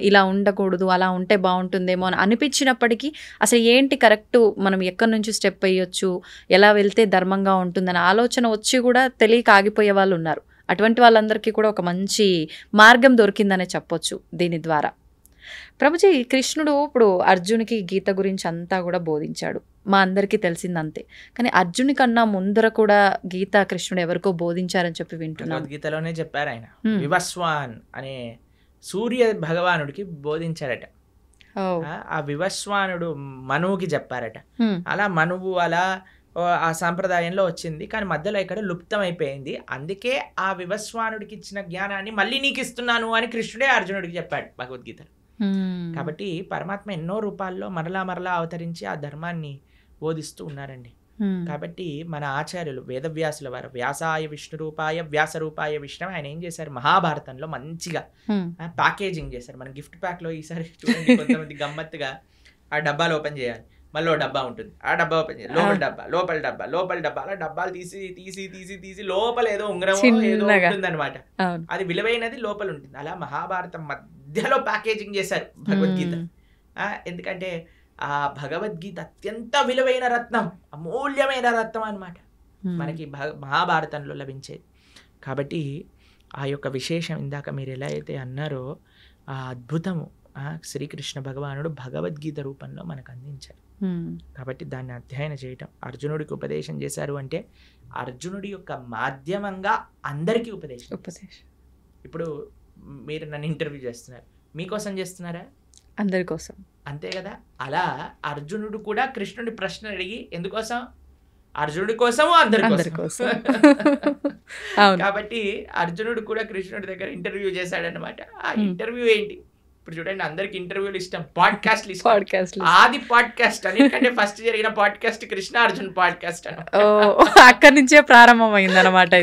ఇలా ఉండకూడదు, అలా ఉంటే బాగుంటుందేమో అని అనిపించినప్పటికీ అసలు ఏంటి కరెక్ట్, మనం ఎక్కడి నుంచి స్టెప్ వేయొచ్చు, ఎలా వెళ్తే ధర్మంగా ఉంటుందని ఆలోచన వచ్చి కూడా తెలియక ఆగిపోయే వాళ్ళు ఉన్నారు. అటువంటి వాళ్ళందరికీ కూడా ఒక మంచి మార్గం దొరికిందనే చెప్పొచ్చు దీని ద్వారా. ప్రభుజీ, కృష్ణుడు ఇప్పుడు అర్జునికి గీత గురించి అంతా కూడా బోధించాడు, మా అందరికీ తెలిసిందంతే. కానీ అర్జుని కన్నా ముందర కూడా గీత కృష్ణుడు ఎవరికో బోధించారని చెప్పి వింటున్నాను. గీతలోనే చెప్పారు ఆయన, వివస్వాన్ అనే సూర్య భగవానుడికి బోధించారట. ఆ వివస్వానుడు మనువుకి చెప్పారట. అలా మనువు అలా ఆ సాంప్రదాయంలో వచ్చింది, కానీ మధ్యలో ఇక్కడ లుప్తం అయిపోయింది. అందుకే ఆ వివస్వానుడికి ఇచ్చిన జ్ఞానాన్ని మళ్ళీ నీకు ఇస్తున్నాను అని కృష్ణుడే అర్జునుడికి చెప్పాడు భగవద్గీతలో. కాబట్టి పరమాత్మ ఎన్నో రూపాల్లో మరలా మరలా అవతరించి ఆ ధర్మాన్ని బోధిస్తూ ఉన్నారండి. కాబట్టి మన ఆచార్యులు వేదవ్యాసుల వారు వ్యాసాయ విష్ణు రూపాయ వ్యాస రూపాయ విష్ణు ఆయన ఏం చేశారు, మహాభారతంలో మంచిగా ప్యాకేజింగ్ చేశారు. మన గిఫ్ట్ ప్యాక్ లో ఈసారి చూడండి కొంతమంది గమ్మత్తుగా ఆ డబ్బాలు ఓపెన్ చేయాలి, మళ్ళీ డబ్బా ఉంటుంది, ఆ డబ్బా ఓపెన్ చేయాలి, లోపల డబ్బా అలా డబ్బాలు తీసి తీసి తీసి తీసి లోపల ఏదో ఉంగరం ఏదో ఉంటుంది అనమాట, అది విలువైనది లోపల ఉంటుంది. అలా మహాభారతం మధ్యలో ప్యాకేజింగ్ చేశారు భగవద్గీత. ఎందుకంటే ఆ భగవద్గీత అత్యంత విలువైన రత్నం, అమూల్యమైన రత్నం అన్నమాట మనకి మహాభారతంలో లభించేది. కాబట్టి ఆ యొక్క విశేషం ఇందాక మీరు ఎలా అయితే అన్నారో ఆ అద్భుతము శ్రీకృష్ణ భగవానుడు భగవద్గీత రూపంలో మనకు అందించారు. కాబట్టి దాన్ని అధ్యయనం చేయటం, అర్జునుడికి ఉపదేశం చేశారు అంటే అర్జునుడి యొక్క మాధ్యమంగా అందరికీ ఉపదేశం. ఇప్పుడు మీరు నన్ను ఇంటర్వ్యూ చేస్తున్నారు, మీకోసం చేస్తున్నారా? అందరి కోసం, అంతే కదా. అలా అర్జునుడు కూడా కృష్ణుడి ప్రశ్న అడిగి ఎందుకోసం? అర్జునుడి కోసము అందరి కోసం. కాబట్టి అర్జునుడు కూడా కృష్ణుడి దగ్గర ఇంటర్వ్యూ చేశాడనమాట. ఆ ఇంటర్వ్యూ ఏంటి? ఇప్పుడు చూడండి, అందరికి ఇంటర్వ్యూలు ఇష్టం, పాడ్కాస్ట్లు ఇష్టం. ఆది పాడ్కాస్ట్ అన్నిటికంటే ఫస్ట్ జరిగిన పాడ్కాస్ట్ కృష్ణ అర్జున్ పాడ్కాస్ట్ అని అక్కడి నుంచే ప్రారంభమైంది అనమాట.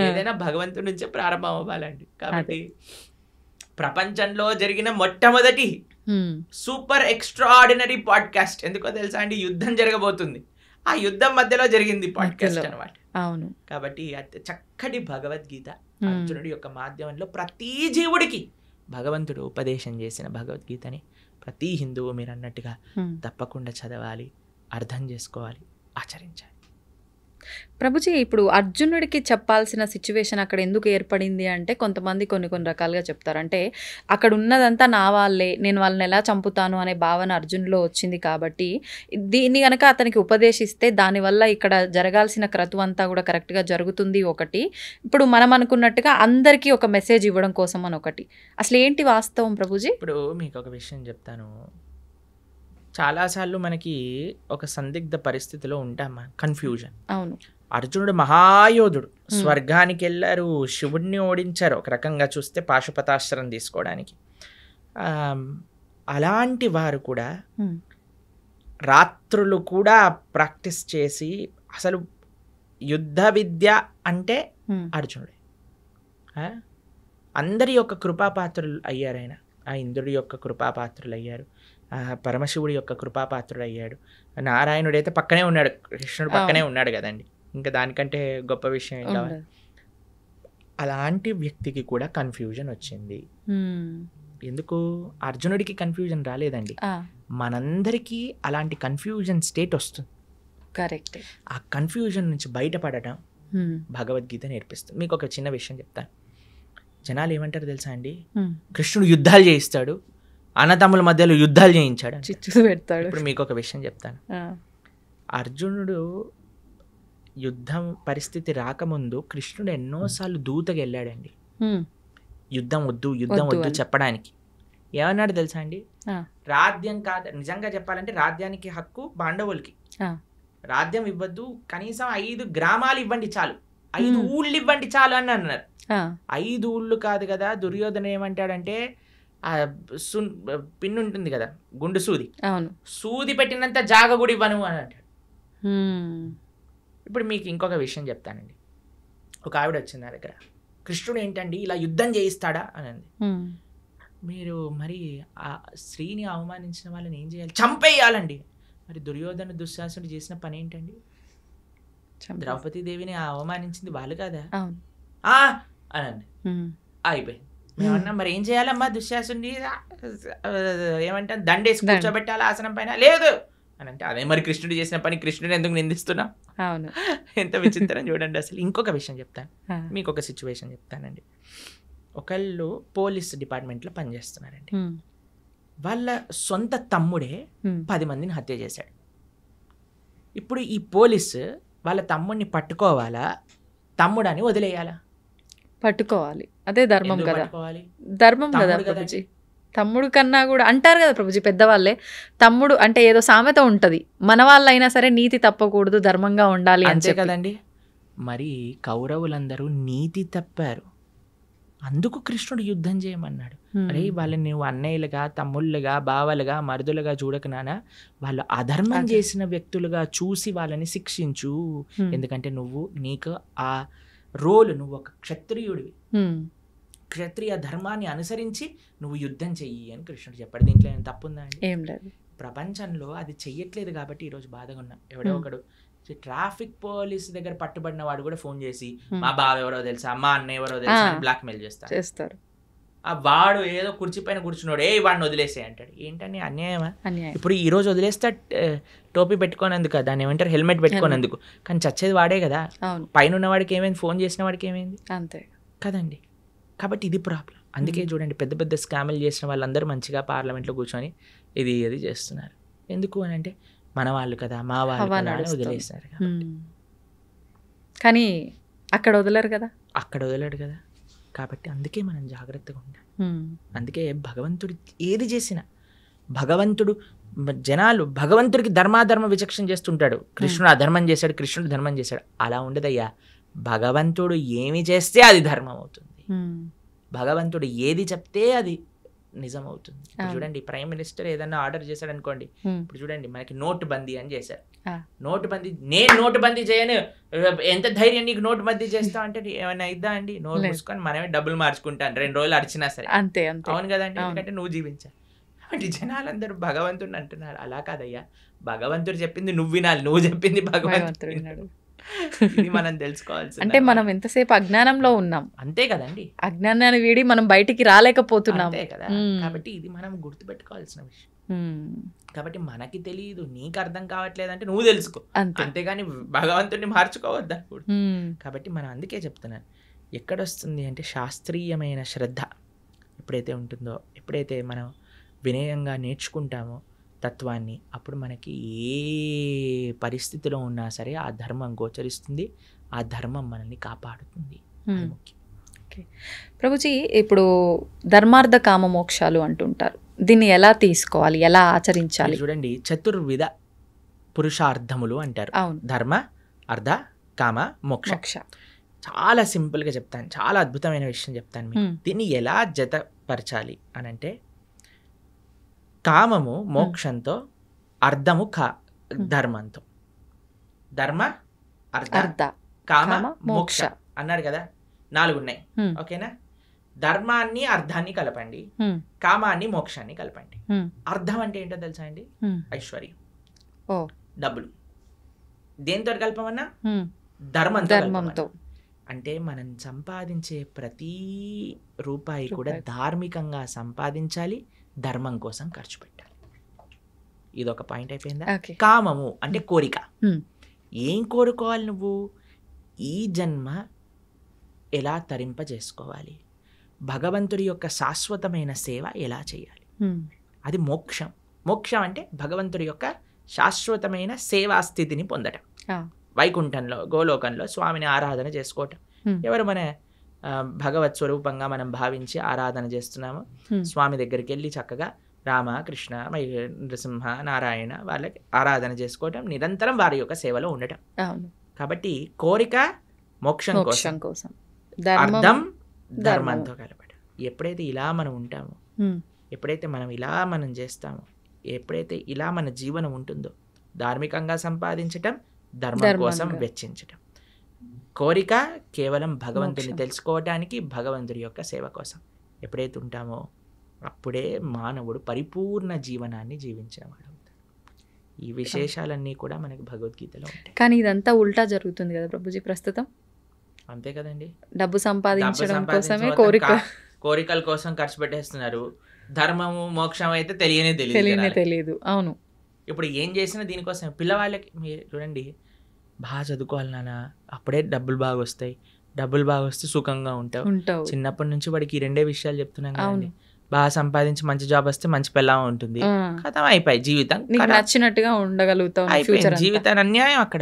ఏదైనా భగవంతుడి నుంచే ప్రారంభం అవ్వాలండి. కాబట్టి ప్రపంచంలో జరిగిన మొట్టమొదటి సూపర్ ఎక్స్ట్రాఆర్డినరీ పాడ్కాస్ట్ ఎందుకో తెలుసా అండి? యుద్ధం జరగబోతుంది, ఆ యుద్ధం మధ్యలో జరిగింది పాడ్కాస్ట్ అనమాట. అవును. కాబట్టి చక్కటి భగవద్గీత అర్జునుడి యొక్క మాధ్యమంలో ప్రతి జీవుడికి భగవంతుడు ఉపదేశం చేసిన భగవద్గీతని ప్రతి హిందువు మీరు అన్నట్టుగా తప్పకుండా చదవాలి, అర్థం చేసుకోవాలి, ఆచరించాలి. ప్రభుజీ, ఇప్పుడు అర్జునుడికి చెప్పాల్సిన సిచ్యువేషన్ అక్కడ ఎందుకు ఏర్పడింది అంటే కొంతమంది కొన్ని రకాలుగా చెప్తారు. అంటే అక్కడ ఉన్నదంతా నా వాళ్ళే, నేను వాళ్ళని ఎలా చంపుతాను అనే భావన అర్జునులో వచ్చింది. కాబట్టి దీన్ని కనుక అతనికి ఉపదేశిస్తే దానివల్ల ఇక్కడ జరగాల్సిన క్రతువు అంతా కూడా కరెక్ట్గా జరుగుతుంది ఒకటి. ఇప్పుడు మనం అనుకున్నట్టుగా అందరికీ ఒక మెసేజ్ ఇవ్వడం కోసం అని ఒకటి. అసలు ఏంటి వాస్తవం ప్రభుజీ? ఇప్పుడు మీకు ఒక విషయం చెప్తాను. చాలాసార్లు మనకి ఒక సందిగ్ధ పరిస్థితిలో ఉంటాం, కన్ఫ్యూజన్. అవును. అర్జునుడు మహాయోధుడు, స్వర్గానికి వెళ్ళారు, శివుడిని ఓడించారు, ఒక రకంగా చూస్తే పాశుపతాస్త్రం తీసుకోవడానికి. అలాంటి వారు కూడా రాత్రులు కూడా ప్రాక్టీస్ చేసి, అసలు యుద్ధ విద్య అంటే అర్జునుడే. అందరి యొక్క కృపాపాత్రులు అయ్యారు ఆయన. ఆ ఇంద్రుడి యొక్క కృపాపాత్రులు అయ్యారు, పరమశివుడి యొక్క కృపాపాత్రుడు అయ్యాడు. నారాయణుడు అయితే పక్కనే ఉన్నాడు, కృష్ణుడు పక్కనే ఉన్నాడు కదండి, ఇంకా దానికంటే గొప్ప విషయం ఏం కావాలి. అలాంటి వ్యక్తికి కూడా కన్ఫ్యూజన్ వచ్చింది. ఎందుకు? అర్జునుడికి కన్ఫ్యూజన్ రాలేదండి, మనందరికీ అలాంటి కన్ఫ్యూజన్ స్టేట్ వస్తుంది. కరెక్ట్. ఆ కన్ఫ్యూజన్ నుంచి బయటపడటం భగవద్గీత నేర్పిస్తుంది. మీకు ఒక చిన్న విషయం చెప్తాను. జనాలు ఏమంటారు తెలుసా అండి, కృష్ణుడు యుద్ధాలు చేయిస్తాడు, అన్నదమ్ముల మధ్యలో యుద్ధాలు చేయించాడు, చిచ్చు పెడతాడు. ఇప్పుడు మీకు ఒక విషయం చెప్తాను. అర్జునుడు యుద్ధం పరిస్థితి రాకముందు కృష్ణుడు ఎన్నోసార్లు దూతగా వెళ్ళాడండి, యుద్ధం వద్దు యుద్ధం వద్దు చెప్పడానికి. ఏమన్నాడు తెలుసా అండి? రాజ్యం కాదు, నిజంగా చెప్పాలంటే రాజ్యానికి హక్కు పాండవులకి, రాజ్యం ఇవ్వద్దు, కనీసం 5 గ్రామాలు ఇవ్వండి చాలు, 5 ఊళ్ళు ఇవ్వండి చాలు అని అన్నారు. 5 ఊళ్ళు కాదు కదా. దుర్యోధన ఏమంటాడంటే, పిన్ ఉంటుంది కదా, గుండు సూది, సూది పెట్టినంత జాగ కూడా ఇవ్వను అని అంటాడు. ఇప్పుడు మీకు ఇంకొక విషయం చెప్తానండి. ఒక ఆవిడ వచ్చింది నా దగ్గర, కృష్ణుడు ఏంటండి ఇలా యుద్ధం చేయిస్తాడా అని అంది. మీరు మరి ఆ స్త్రీని అవమానించిన వాళ్ళని ఏం చేయాలి? చంపేయాలండి. మరి దుర్యోధన దుశ్శాసనుడు చేసిన పని ఏంటండి? ద్రౌపదీదేవిని అవమానించింది వాళ్ళు కదా అని అంది. అయిపోయింది. మేమన్నా మరి ఏం చేయాలమ్మా, దుశ్శాసుని ఏమంటారు, దండేసి కూర్చోబెట్టాలి ఆసనం పైన, లేదు అని అంటే, అదే మరి కృష్ణుడు చేసిన పని, కృష్ణుడు ఎందుకు నిందిస్తున్నాం? అవును. ఎంత విచిత్రం చూడండి అసలు. ఇంకొక విషయం చెప్తాను, మీకు ఒక సిచ్యువేషన్ చెప్తానండి. ఒకళ్ళు పోలీస్ డిపార్ట్మెంట్లో పనిచేస్తున్నారండి. వాళ్ళ సొంత తమ్ముడే 10 మందిని హత్య చేశాడు. ఇప్పుడు ఈ పోలీసు వాళ్ళ తమ్ముడిని పట్టుకోవాలా, తమ్ముడని వదిలేయాలా? పట్టుకోవాలి, అదే ధర్మం కదా. ధర్మం కదా. తమ్ముడు కన్నా కూడా అంటారు కదా ప్రభుజీ పెద్దవాళ్ళే, తమ్ముడు అంటే ఏదో సామెత ఉంటది, మన వాళ్ళైనా సరే నీతి తప్పకూడదు, ధర్మంగా ఉండాలి అని అంతే చెప్పి. కదండి. మరి కౌరవులందరూ నీతి తప్పారు, అందుకు కృష్ణుడు యుద్ధం చేయమన్నాడు. అరే వాళ్ళని నువ్వు అన్నయ్యలుగా, తమ్ముళ్ళుగా, బావలుగా, మరుదులుగా చూడక నాన్న, వాళ్ళు అధర్మం చేసిన వ్యక్తులుగా చూసి వాళ్ళని శిక్షించు. ఎందుకంటే నీకు ఆ రోలు, నువ్వు ఒక క్షత్రియుడివి, క్షత్రియ ధర్మాన్ని అనుసరించి నువ్వు యుద్ధం చెయ్యి అని కృష్ణుడు చెప్పాడు. దీంట్లో ఏమైనా తప్పుందా అండి? ఏం లేదు. ప్రపంచంలో అది చెయ్యట్లేదు కాబట్టి ఈరోజు బాధగా ఉన్నాం. ఎవడో ఒకడు ట్రాఫిక్ పోలీస్ దగ్గర పట్టుబడిన వాడు కూడా ఫోన్ చేసి మా బావ ఎవరో తెలుసా, మా అన్న ఎవరో తెలుసా అని బ్లాక్ మెయిల్ చేస్తారు. ఆ వాడు ఏదో కుర్చీ పైన కూర్చున్నాడు, వాడిని వదిలేసే అంటాడు. ఏంటని అన్యాయమా? ఇప్పుడు ఈ రోజు వదిలేస్తే టోపీ పెట్టుకోనందుకు, దాన్ని ఏమంటారు, హెల్మెట్ పెట్టుకోనందుకు, కానీ చచ్చేది వాడే కదా. పైన ఉన్న వాడికి ఏమైంది, ఫోన్ చేసిన వాడికి ఏమైంది? అంతే కదండి. కాబట్టి ఇది ప్రాబ్లం. అందుకే చూడండి, పెద్ద పెద్ద స్కామ్లు చేసిన వాళ్ళందరూ మంచిగా పార్లమెంట్లో కూర్చొని ఇది చేస్తున్నారు. ఎందుకు అని అంటే మన వాళ్ళు కదా, మా వాళ్ళు కదా అని వదిలేస్తారు. కానీ అక్కడ వదలరు కదా, అక్కడ వదలడు కదా. కాబట్టి అందుకే మనం జాగ్రత్తగా ఉండాలి. అందుకే భగవంతుడు ఏది చేసినా, భగవంతుడు జనాలు భగవంతుడికి ధర్మాధర్మ విచక్షణ చేస్తుంటాడు. కృష్ణుడు అధర్మం చేశాడు, కృష్ణుడు ధర్మం చేశాడు, అలా ఉండదయ్యా. భగవంతుడు ఏమి చేస్తే అది ధర్మం అవుతుంది, భగవంతుడు ఏది చెప్తే అది నిజం అవుతుంది. చూడండి, ప్రైమ్ మినిస్టర్ ఏదన్నా ఆర్డర్ చేశాడు అనుకోండి, ఇప్పుడు చూడండి మనకి నోటు బందీ అని చేశారు. నోటు బందీ, నేను నోటు బందీ చేయను, ఎంత ధైర్యం నీకు నోటు బందీ చేస్తా అంటే ఏమైనా అయిద్దా అండి? నోటు మూసుకొని మనమే డబ్బులు మార్చుకుంటాను 2 రోజులు అరిచినా సరే. అంతే. అవును కదండి, ఎందుకంటే నువ్వు జీవించాలి. కాబట్టి జనాలందరూ భగవంతుడిని అంటున్నారు. అలా కాదయ్యా, భగవంతుడు చెప్పింది నువ్వు వినాలి, నువ్వు చెప్పింది భగవంతుడు వినాడు. ఇది మనం తెలుసుకోవాల్సి. అంటే మనం ఎంతసేపు అజ్ఞానంలో ఉన్నాం, అంతే కదండి. అజ్ఞానాన్ని వీడి మనం బయటికి రాలేకపోతున్నాం, అంతే కదా. కాబట్టి ఇది మనం గుర్తుపెట్టుకోవాల్సిన విషయం. కాబట్టి మనకి తెలియదు, నీకు అర్థం కావట్లేదంటే నువ్వు తెలుసుకో, అంతేగాని భగవంతుడిని మార్చుకోవద్దా. కాబట్టి మనం అందుకే చెప్తున్నాను, ఎక్కడొస్తుంది అంటే శాస్త్రీయమైన శ్రద్ధ ఎప్పుడైతే ఉంటుందో, ఎప్పుడైతే మనం వినయంగా నేర్చుకుంటామో తత్వాన్ని, అప్పుడు మనకి ఏ పరిస్థితిలో ఉన్నా సరే ఆ ధర్మం గోచరిస్తుంది, ఆ ధర్మం మనల్ని కాపాడుతుంది. ఓకే ప్రభుజీ, ఇప్పుడు ధర్మార్థ కామ మోక్షాలు అంటుంటారు, దీన్ని ఎలా తీసుకోవాలి, ఎలా ఆచరించాలి? చూడండి, చతుర్విధ పురుషార్థములు అంటారు. ధర్మ, అర్థ, కామ, మోక్ష. చాలా సింపుల్గా చెప్తాను, చాలా అద్భుతమైన విషయం చెప్తాను మీకు. దీన్ని ఎలా జతపరచాలి అని అంటే, కామము మోక్షంతో, అర్థము ధర్మంతో. ధర్మ, అర్థ, కామ, మోక్ష అన్నాడు కదా, 4 ఉన్నాయి. ఓకేనా? ధర్మాన్ని అర్థాన్ని కలపండి, కామాన్ని మోక్షాన్ని కలపండి. అర్థం అంటే ఏంటో తెలుసా అండి? ఐశ్వర్యం, డబ్బులు. దేంతో కలపమన్నా? ధర్మంతో. అంటే మనం సంపాదించే ప్రతి రూపాయి కూడా ధార్మికంగా సంపాదించాలి, ధర్మం కోసం ఖర్చు పెట్టాలి. ఇదొక పాయింట్ అయిపోయిందా? కామము అంటే కోరిక. ఏం కోరుకోవాలి నువ్వు? ఈ జన్మ ఎలా తరింపజేసుకోవాలి, భగవంతుడి యొక్క శాశ్వతమైన సేవ ఎలా చేయాలి, అది మోక్షం. మోక్షం అంటే భగవంతుడి యొక్క శాశ్వతమైన సేవా స్థితిని పొందటం. వైకుంఠంలో, గోలోకంలో స్వామిని ఆరాధన చేసుకోవటం. ఎవరు మన భగవత్ స్వరూపంగా మనం భావించి ఆరాధన చేస్తున్నాము, స్వామి దగ్గరికి వెళ్ళి చక్కగా రామ, కృష్ణ, నరసింహ, నారాయణ వాళ్ళకి ఆరాధన చేసుకోవటం, నిరంతరం వారి యొక్క సేవలో ఉండటం. కాబట్టి కోరిక మోక్షం కోసం, అర్థం ధర్మంతో కలపడం. ఎప్పుడైతే ఇలా మనం ఉంటామో, ఎప్పుడైతే మనం ఇలా మనం చేస్తామో, ఎప్పుడైతే ఇలా మన జీవనం ఉంటుందో, ధార్మికంగా సంపాదించటం, ధర్మం కోసం వెచ్చించటం. కోరిక కేవలం భగవంతుని తెలుసుకోవటానికి, భగవంతుడి యొక్క సేవ కోసం ఎప్పుడైతే ఉంటామో, అప్పుడే మానవుడు పరిపూర్ణ జీవనాన్ని జీవించేవాడు. ఈ విశేషాలన్నీ కూడా మనకి భగవద్గీతలో ఉంటాయి. కానీ ఇదంతా ఉల్టా జరుగుతుంది కదా ప్రభుజీ ప్రస్తుతం. అంతే కదండి, డబ్బు సంపాదించడం కోసమే కోరికల కోసం ఖర్చు పెట్టేస్తున్నారు. ధర్మము మోక్షం అయితే తెలియదు. అవును, ఇప్పుడు ఏం చేసినా దీనికోసం. పిల్లవాళ్ళకి మీరు చూడండి, బాగా చదువుకోవాలి నాన్న, అప్పుడే డబ్బులు బాగా వస్తాయి, డబ్బులు బాగా వస్తే సుఖంగా ఉంటావు. చిన్నప్పటి నుంచి వాడికి 2 విషయాలు చెప్తున్నాం కదండి. బాగా సంపాదించి మంచి జాబ్ వస్తే మంచి పెళ్ళాం ఉంటుంది, కథం అయిపోయి జీవితం నీకు నచ్చినట్టుగా ఉండగలుగుతావు అయిపోయింది. జీవితాన్ని అన్యాయం అక్కడ.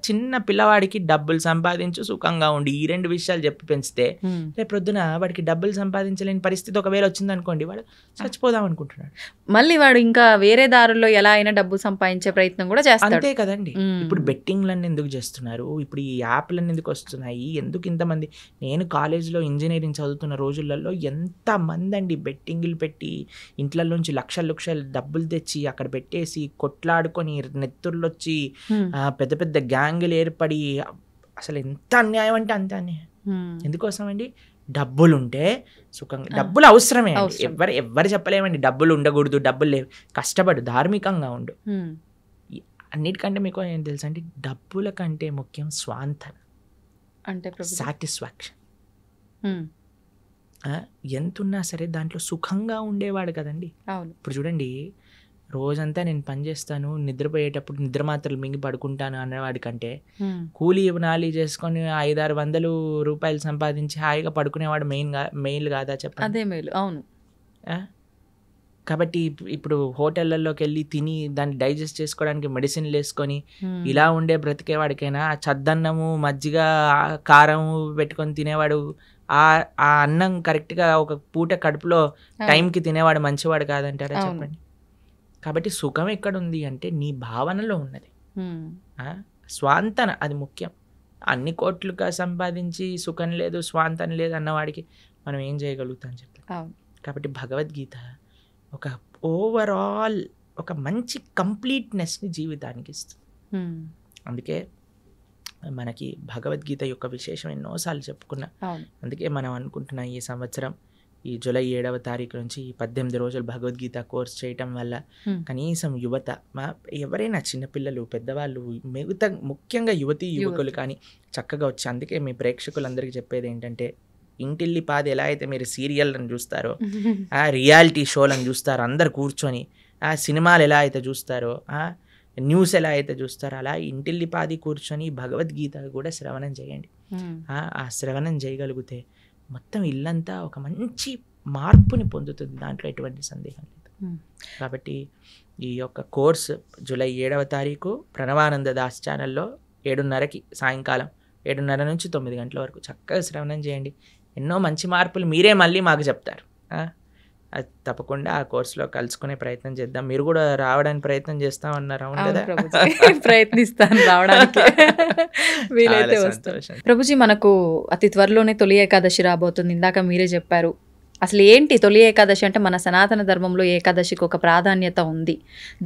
చిన్న పిల్లవాడికి డబ్బులు సంపాదించు సుఖంగా ఉండి ఈ 2 విషయాలు చెప్పి పెంచితే రేపు పొద్దున వాడికి డబ్బులు సంపాదించలేని పరిస్థితి ఒకవేళ వచ్చింది అనుకోండి, వాడు చచ్చిపోదాం అనుకుంటున్నాడు. మళ్ళీ వాడు ఇంకా వేరే దారుల్లో ఎలా అయినా డబ్బు సంపాదించే ప్రయత్నం కూడా చేస్తాడు. అంతే కదండి. ఇప్పుడు బెట్టింగ్లన్నీ ఎందుకు చేస్తున్నారు, ఇప్పుడు ఈ యాప్లన్నీ ఎందుకు వస్తున్నాయి, ఎందుకు ఇంతమంది? నేను కాలేజ్లో ఇంజనీరింగ్ చదువుతున్న రోజులలో ఎంతమంది అండి బెట్టింగ్లు పెట్టి ఇంట్లోంచి లక్షలు డబ్బులు తెచ్చి అక్కడ పెట్టేసి కొట్లాడుకొని నెత్తుర్లు వచ్చి పెద్ద పెద్ద గ్యాంగులు ఏర్పడి, అసలు ఎంత అన్యాయం అంటే అంత అన్యాయం. ఎందుకోసం అండి? డబ్బులు ఉంటే సుఖంగా, డబ్బులు అవసరమే అండి. ఎవరు చెప్పలేమండి డబ్బులు ఉండకూడదు, డబ్బులు లేవు. కష్టపడు, ధార్మికంగా ఉండు. అన్నిటికంటే మీకు ఏం తెలుసా అండి, డబ్బుల కంటే ముఖ్యం స్వాంతన అంటే సాటిస్ఫాక్షన్. ఎంతున్నా సరే దాంట్లో సుఖంగా ఉండేవాడు కదండి. ఇప్పుడు చూడండి, రోజంతా నేను పని చేస్తాను, నిద్రపోయేటప్పుడు నిద్ర మాత్రలు మింగి పడుకుంటాను అనేవాడి కంటే కూలీ నాలి చేసుకొని 500-600 రూపాయలు సంపాదించి హాయిగా పడుకునేవాడు మెయిల్ కాదా చెప్పండి? అదే మేలు. అవును. కాబట్టి ఇప్పుడు హోటళ్లలోకి వెళ్ళి తిని దాన్ని డైజెస్ట్ చేసుకోవడానికి మెడిసిన్లు వేసుకొని ఇలా ఉండే బ్రతికేవాడికైనా చద్దన్నము మజ్జిగ కారము పెట్టుకొని తినేవాడు, ఆ అన్నం కరెక్ట్గా ఒక పూట కడుపులో టైంకి తినేవాడు మంచివాడు కాదంటారా చెప్పండి? కాబట్టి సుఖం ఎక్కడుంది అంటే నీ భావనలో ఉన్నది. స్వాంతన అది ముఖ్యం. అన్ని కోట్లుగా సంపాదించి సుఖం లేదు స్వాంతన లేదు అన్నవాడికి మనం ఏం చేయగలుగుతాం చెప్పి. కాబట్టి భగవద్గీత ఒక ఓవరాల్ ఒక మంచి కంప్లీట్నెస్ని జీవితానికి ఇస్తుంది. అందుకే మనకి భగవద్గీత యొక్క విశేషం ఎన్నోసార్లు చెప్పుకున్నా. అందుకే మనం అనుకుంటున్నాం ఈ సంవత్సరం ఈ జూలై 7వ తారీఖు నుంచి ఈ 18 రోజులు భగవద్గీత కోర్స్ చేయటం వల్ల కనీసం యువత, ఎవరైనా చిన్నపిల్లలు పెద్దవాళ్ళు మిగతా ముఖ్యంగా యువకులు కానీ చక్కగా వచ్చి, అందుకే మీ ప్రేక్షకులందరికీ చెప్పేది ఏంటంటే, ఇంటిల్లి పాది ఎలా అయితే మీరు సీరియల్లను చూస్తారో, ఆ రియాలిటీ షోలను చూస్తారో అందరు కూర్చొని, ఆ సినిమాలు ఎలా అయితే చూస్తారో, న్యూస్ ఎలా అయితే చూస్తారో, అలా ఇంటిల్లి పాది కూర్చొని భగవద్గీత కూడా శ్రవణం చేయండి. ఆ శ్రవణం చేయగలిగితే మొత్తం ఇల్లంతా ఒక మంచి మార్పుని పొందుతుంది, దాంట్లో ఎటువంటి సందేహం లేదు. కాబట్టి ఈ యొక్క కోర్సు జూలై 7వ తారీఖు ప్రణవానంద దాస్ ఛానల్లో 7:30కి సాయంకాలం 7:30 నుంచి 9 గంటల వరకు చక్కగా శ్రవణం చేయండి. ఎన్నో మంచి మార్పులు మీరే మళ్ళీ మాకు చెప్తారు. అది తప్పకుండా ఆ కోర్సులో కలుసుకునే ప్రయత్నం చేద్దాం. మీరు కూడా రావడానికి ప్రయత్నం చేస్తామన్నారు, అవును కదా? ప్రయత్నిస్తాను రావడానికి, వీలైతే వస్తాను. ప్రభుజీ, మనకు అతి త్వరలోనే తొలి ఏకాదశి రాబోతుంది. ఇందాక మీరే చెప్పారు. అసలు ఏంటి తొలి ఏకాదశి అంటే? మన సనాతన ధర్మంలో ఏకాదశికి ఒక ప్రాధాన్యత ఉంది,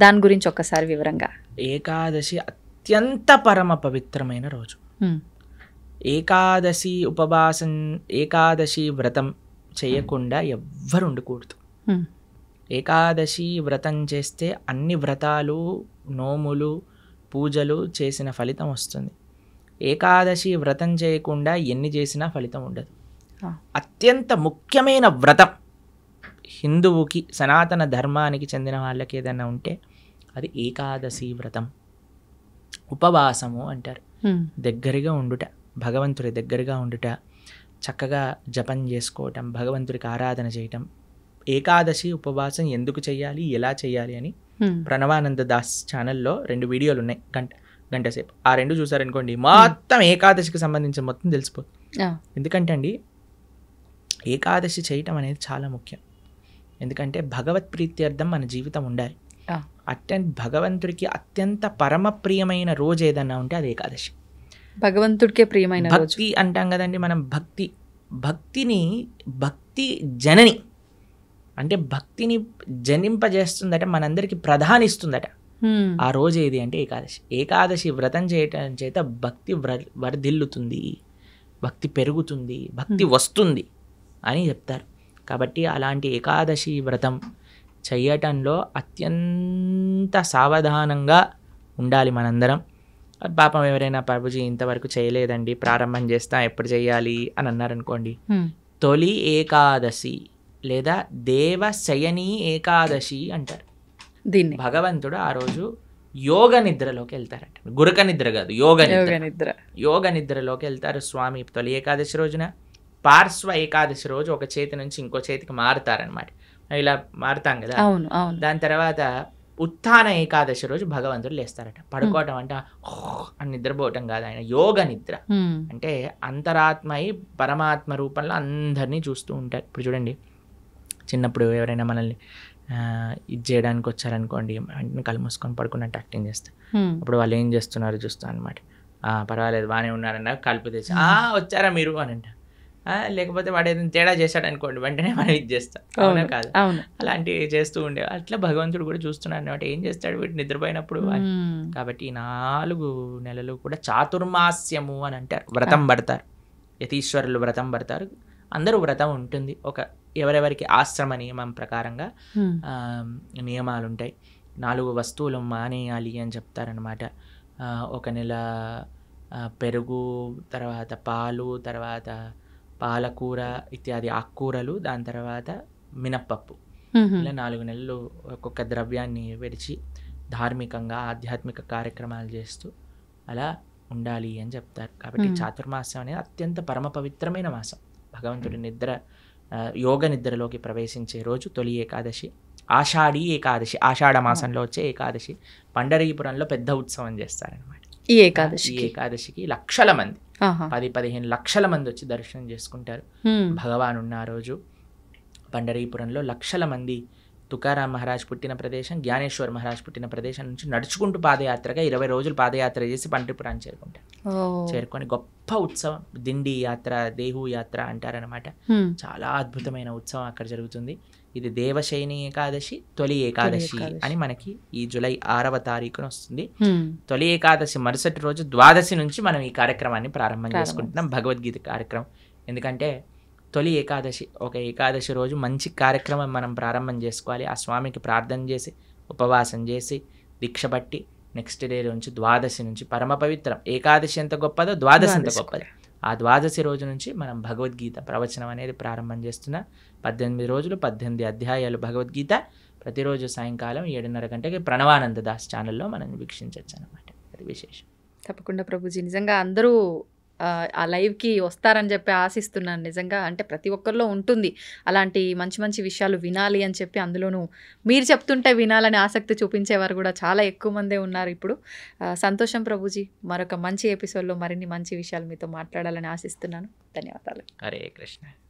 దాని గురించి ఒక్కసారి వివరంగా. ఏకాదశి అత్యంత పరమ పవిత్రమైన రోజు. ఏకాదశి ఉపవాసం, ఏకాదశి వ్రతం చేయకుండా ఎవ్వరు ఉండకూడదు. ఏకాదశి వ్రతం చేస్తే అన్ని వ్రతాలు, నోములు, పూజలు చేసిన ఫలితం వస్తుంది. ఏకాదశి వ్రతం చేయకుండా ఎన్ని చేసినా ఫలితం ఉండదు. అత్యంత ముఖ్యమైన వ్రతం హిందువుకి, సనాతన ధర్మానికి చెందిన వాళ్ళకి ఏదైనా ఉంటే అది ఏకాదశి వ్రతం. ఉపవాసము అంటారు. దగ్గరగా ఉండుట, భగవంతుడి దగ్గరగా ఉండుట, చక్కగా జపం చేసుకోవటం, భగవంతుడికి ఆరాధన చేయటం. ఏకాదశి ఉపవాసం ఎందుకు చేయాలి, ఎలా చేయాలి అని ప్రణవానంద దాస్ ఛానల్లో 2 వీడియోలు ఉన్నాయి, గంట సేపు. ఆ 2 చూసారనుకోండి, మొత్తం ఏకాదశికి సంబంధించిన మొత్తం తెలిసిపోతుంది. ఎందుకంటే అండి, ఏకాదశి చేయటం అనేది చాలా ముఖ్యం. ఎందుకంటే భగవత్ ప్రీత్యర్థం మన జీవితం ఉండాలి. భగవంతుడికి అత్యంత పరమ ప్రియమైన రోజు ఏదన్నా ఉంటే అది ఏకాదశి. భగవంతుడికే ప్రియమైన భక్తి అంటాం కదండి మనం. భక్తి జనని అంటే భక్తిని జనింపజేస్తుందట, మనందరికి ప్రధానిస్తుందట. ఆ రోజు ఏది అంటే ఏకాదశి. ఏకాదశి వ్రతం చేయటం చేత భక్తి వర్ధిల్లుతుంది, భక్తి పెరుగుతుంది, భక్తి వస్తుంది అని చెప్తారు. కాబట్టి అలాంటి ఏకాదశి వ్రతం చేయటంలో అత్యంత సావధానంగా ఉండాలి మనందరం. పాపం ఎవరైనా ప్రభుజీ ఇంతవరకు చేయలేదండి, ప్రారంభం చేస్తా, ఎప్పుడు చేయాలి అని అన్నారనుకోండి, తొలి ఏకాదశి లేదా దేవశయని ఏకాదశి అంటారు దీన్ని. భగవంతుడు ఆ రోజు యోగ నిద్రలోకి వెళ్తారట. గురక నిద్ర కాదు, యోగ నిద్రలోకి వెళ్తారు స్వామి తొలి ఏకాదశి రోజున. పార్శ్వ ఏకాదశి రోజు ఒక చేతి నుంచి ఇంకో చేతికి మారుతారనమాట. ఇలా మారుతాం కదా. అవును అవును దాని తర్వాత ఉత్థాన ఏకాదశి రోజు భగవంతుడు లేస్తారట. పడుకోవటం అంటే అని నిద్రపోవటం కాదు, ఆయన యోగ నిద్ర. అంటే అంతరాత్మయి పరమాత్మ రూపంలో అందరినీ చూస్తూ ఉంటారు. ఇప్పుడు చూడండి, చిన్నప్పుడు ఎవరైనా మనల్ని ఇది చేయడానికి వచ్చారనుకోండి, వెంటనే కళ్ళు మూసుకొని పడుకున్నట్టు యాక్టింగ్ చేస్తారు. అప్పుడు వాళ్ళు ఏం చేస్తున్నారో చూస్తాను అనమాట. పర్వాలేదు బాగానే ఉన్నారన్న కలుపు తెచ్చి వచ్చారా మీరు అని అంట. లేకపోతే వాడు ఏదైనా తేడా చేశాడు అనుకోండి, వెంటనే మనం ఇది చేస్తాం. అవునా కాదు? అలాంటివి చేస్తూ ఉండే అట్లా భగవంతుడు కూడా చూస్తున్నాడు అనమాట. ఏం చేస్తాడు వీడు నిద్రపోయినప్పుడు అని. కాబట్టి ఈ 4 నెలలు కూడా చాతుర్మాస్యము అని అంటారు. వ్రతం పడతారు, యతీశ్వరులు వ్రతం పడతారు. అందరూ వ్రతం ఉంటుంది. ఎవరెవరికి ఆశ్రమ నియమం ప్రకారంగా నియమాలు ఉంటాయి. 4 వస్తువులు మానేయాలి అని చెప్తారనమాట. 1 నెల పెరుగు, తర్వాత పాలు, తర్వాత పాలకూర ఇత్యాది ఆకుకూరలు, దాని తర్వాత మినప్పప్పు. ఇలా 4 నెలలు ఒక్కొక్క ద్రవ్యాన్ని విడిచి ధార్మికంగా ఆధ్యాత్మిక కార్యక్రమాలు చేస్తూ అలా ఉండాలి అని చెప్తారు. కాబట్టి చాతుర్మాసం అనేది అత్యంత పరమ పవిత్రమైన మాసం. భగవంతుడి యోగ నిద్రలోకి ప్రవేశించే రోజు తొలి ఏకాదశి, ఆషాఢీ ఏకాదశి, ఆషాఢ మాసంలో వచ్చే ఏకాదశి. పండరీపురంలో పెద్ద ఉత్సవం చేస్తారనమాట. ఈ ఏకాదశికి లక్షల మంది, 10-15 లక్షల మంది వచ్చి దర్శనం చేసుకుంటారు. భగవాన్ ఉన్న రోజు పండరీపురంలో లక్షల మంది తుకారాం మహారాజ్ పుట్టిన ప్రదేశం, జ్ఞానేశ్వర్ మహారాజ్ పుట్టిన ప్రదేశం నుంచి నడుచుకుంటూ పాదయాత్రగా 20 రోజులు పాదయాత్ర చేసి పండరీపురాన్ని చేరుకుంటారు. చేరుకొని గొప్ప ఉత్సవం, దిండి యాత్ర, దేహు యాత్ర అంటారనమాట. చాలా అద్భుతమైన ఉత్సవం అక్కడ జరుగుతుంది. ఇది దేవశయని ఏకాదశి, తొలి ఏకాదశి అని మనకి ఈ జూలై 6వ తారీఖున వస్తుంది. తొలి ఏకాదశి మరుసటి రోజు ద్వాదశి నుంచి మనం ఈ కార్యక్రమాన్ని ప్రారంభం చేసుకుంటున్నాం, భగవద్గీత కార్యక్రమం. ఎందుకంటే తొలి ఏకాదశి, ఒక ఏకాదశి రోజు మంచి కార్యక్రమం మనం ప్రారంభం చేసుకోవాలి. ఆ స్వామికి ప్రార్థన చేసి ఉపవాసం చేసి దీక్ష పట్టి నెక్స్ట్ డే నుంచి ద్వాదశి నుంచి పరమ పవిత్రం. ఏకాదశి ఎంత గొప్పదో ద్వాదశి ఎంత గొప్పది. ఆ ద్వాదశి రోజు నుంచి మనం భగవద్గీత ప్రవచనం అనేది ప్రారంభం చేస్తున్నా. 18 రోజులు 18 అధ్యాయాలు భగవద్గీత. ప్రతిరోజు సాయంకాలం 7:30 గంటకి ప్రణవానంద దాస్ ఛానల్లో మనం వీక్షించవచ్చు అనమాట. అది విశేషం. తప్పకుండా ప్రభుజీ, నిజంగా అందరూ ఆ లైవ్కి వస్తారని చెప్పి ఆశిస్తున్నాను. నిజంగా అంటే ప్రతి ఒక్కరిలో ఉంటుంది అలాంటి మంచి మంచి విషయాలు వినాలి అని చెప్పి. అందులోనూ మీరు చెప్తుంటే వినాలని ఆసక్తి చూపించేవారు కూడా చాలా ఎక్కువ మందే ఉన్నారు ఇప్పుడు. సంతోషం ప్రభుజీ, మరొక మంచి ఎపిసోడ్లో మరిన్ని మంచి విషయాలు మీతో మాట్లాడాలని ఆశిస్తున్నాను. ధన్యవాదాలు. హరే కృష్ణ.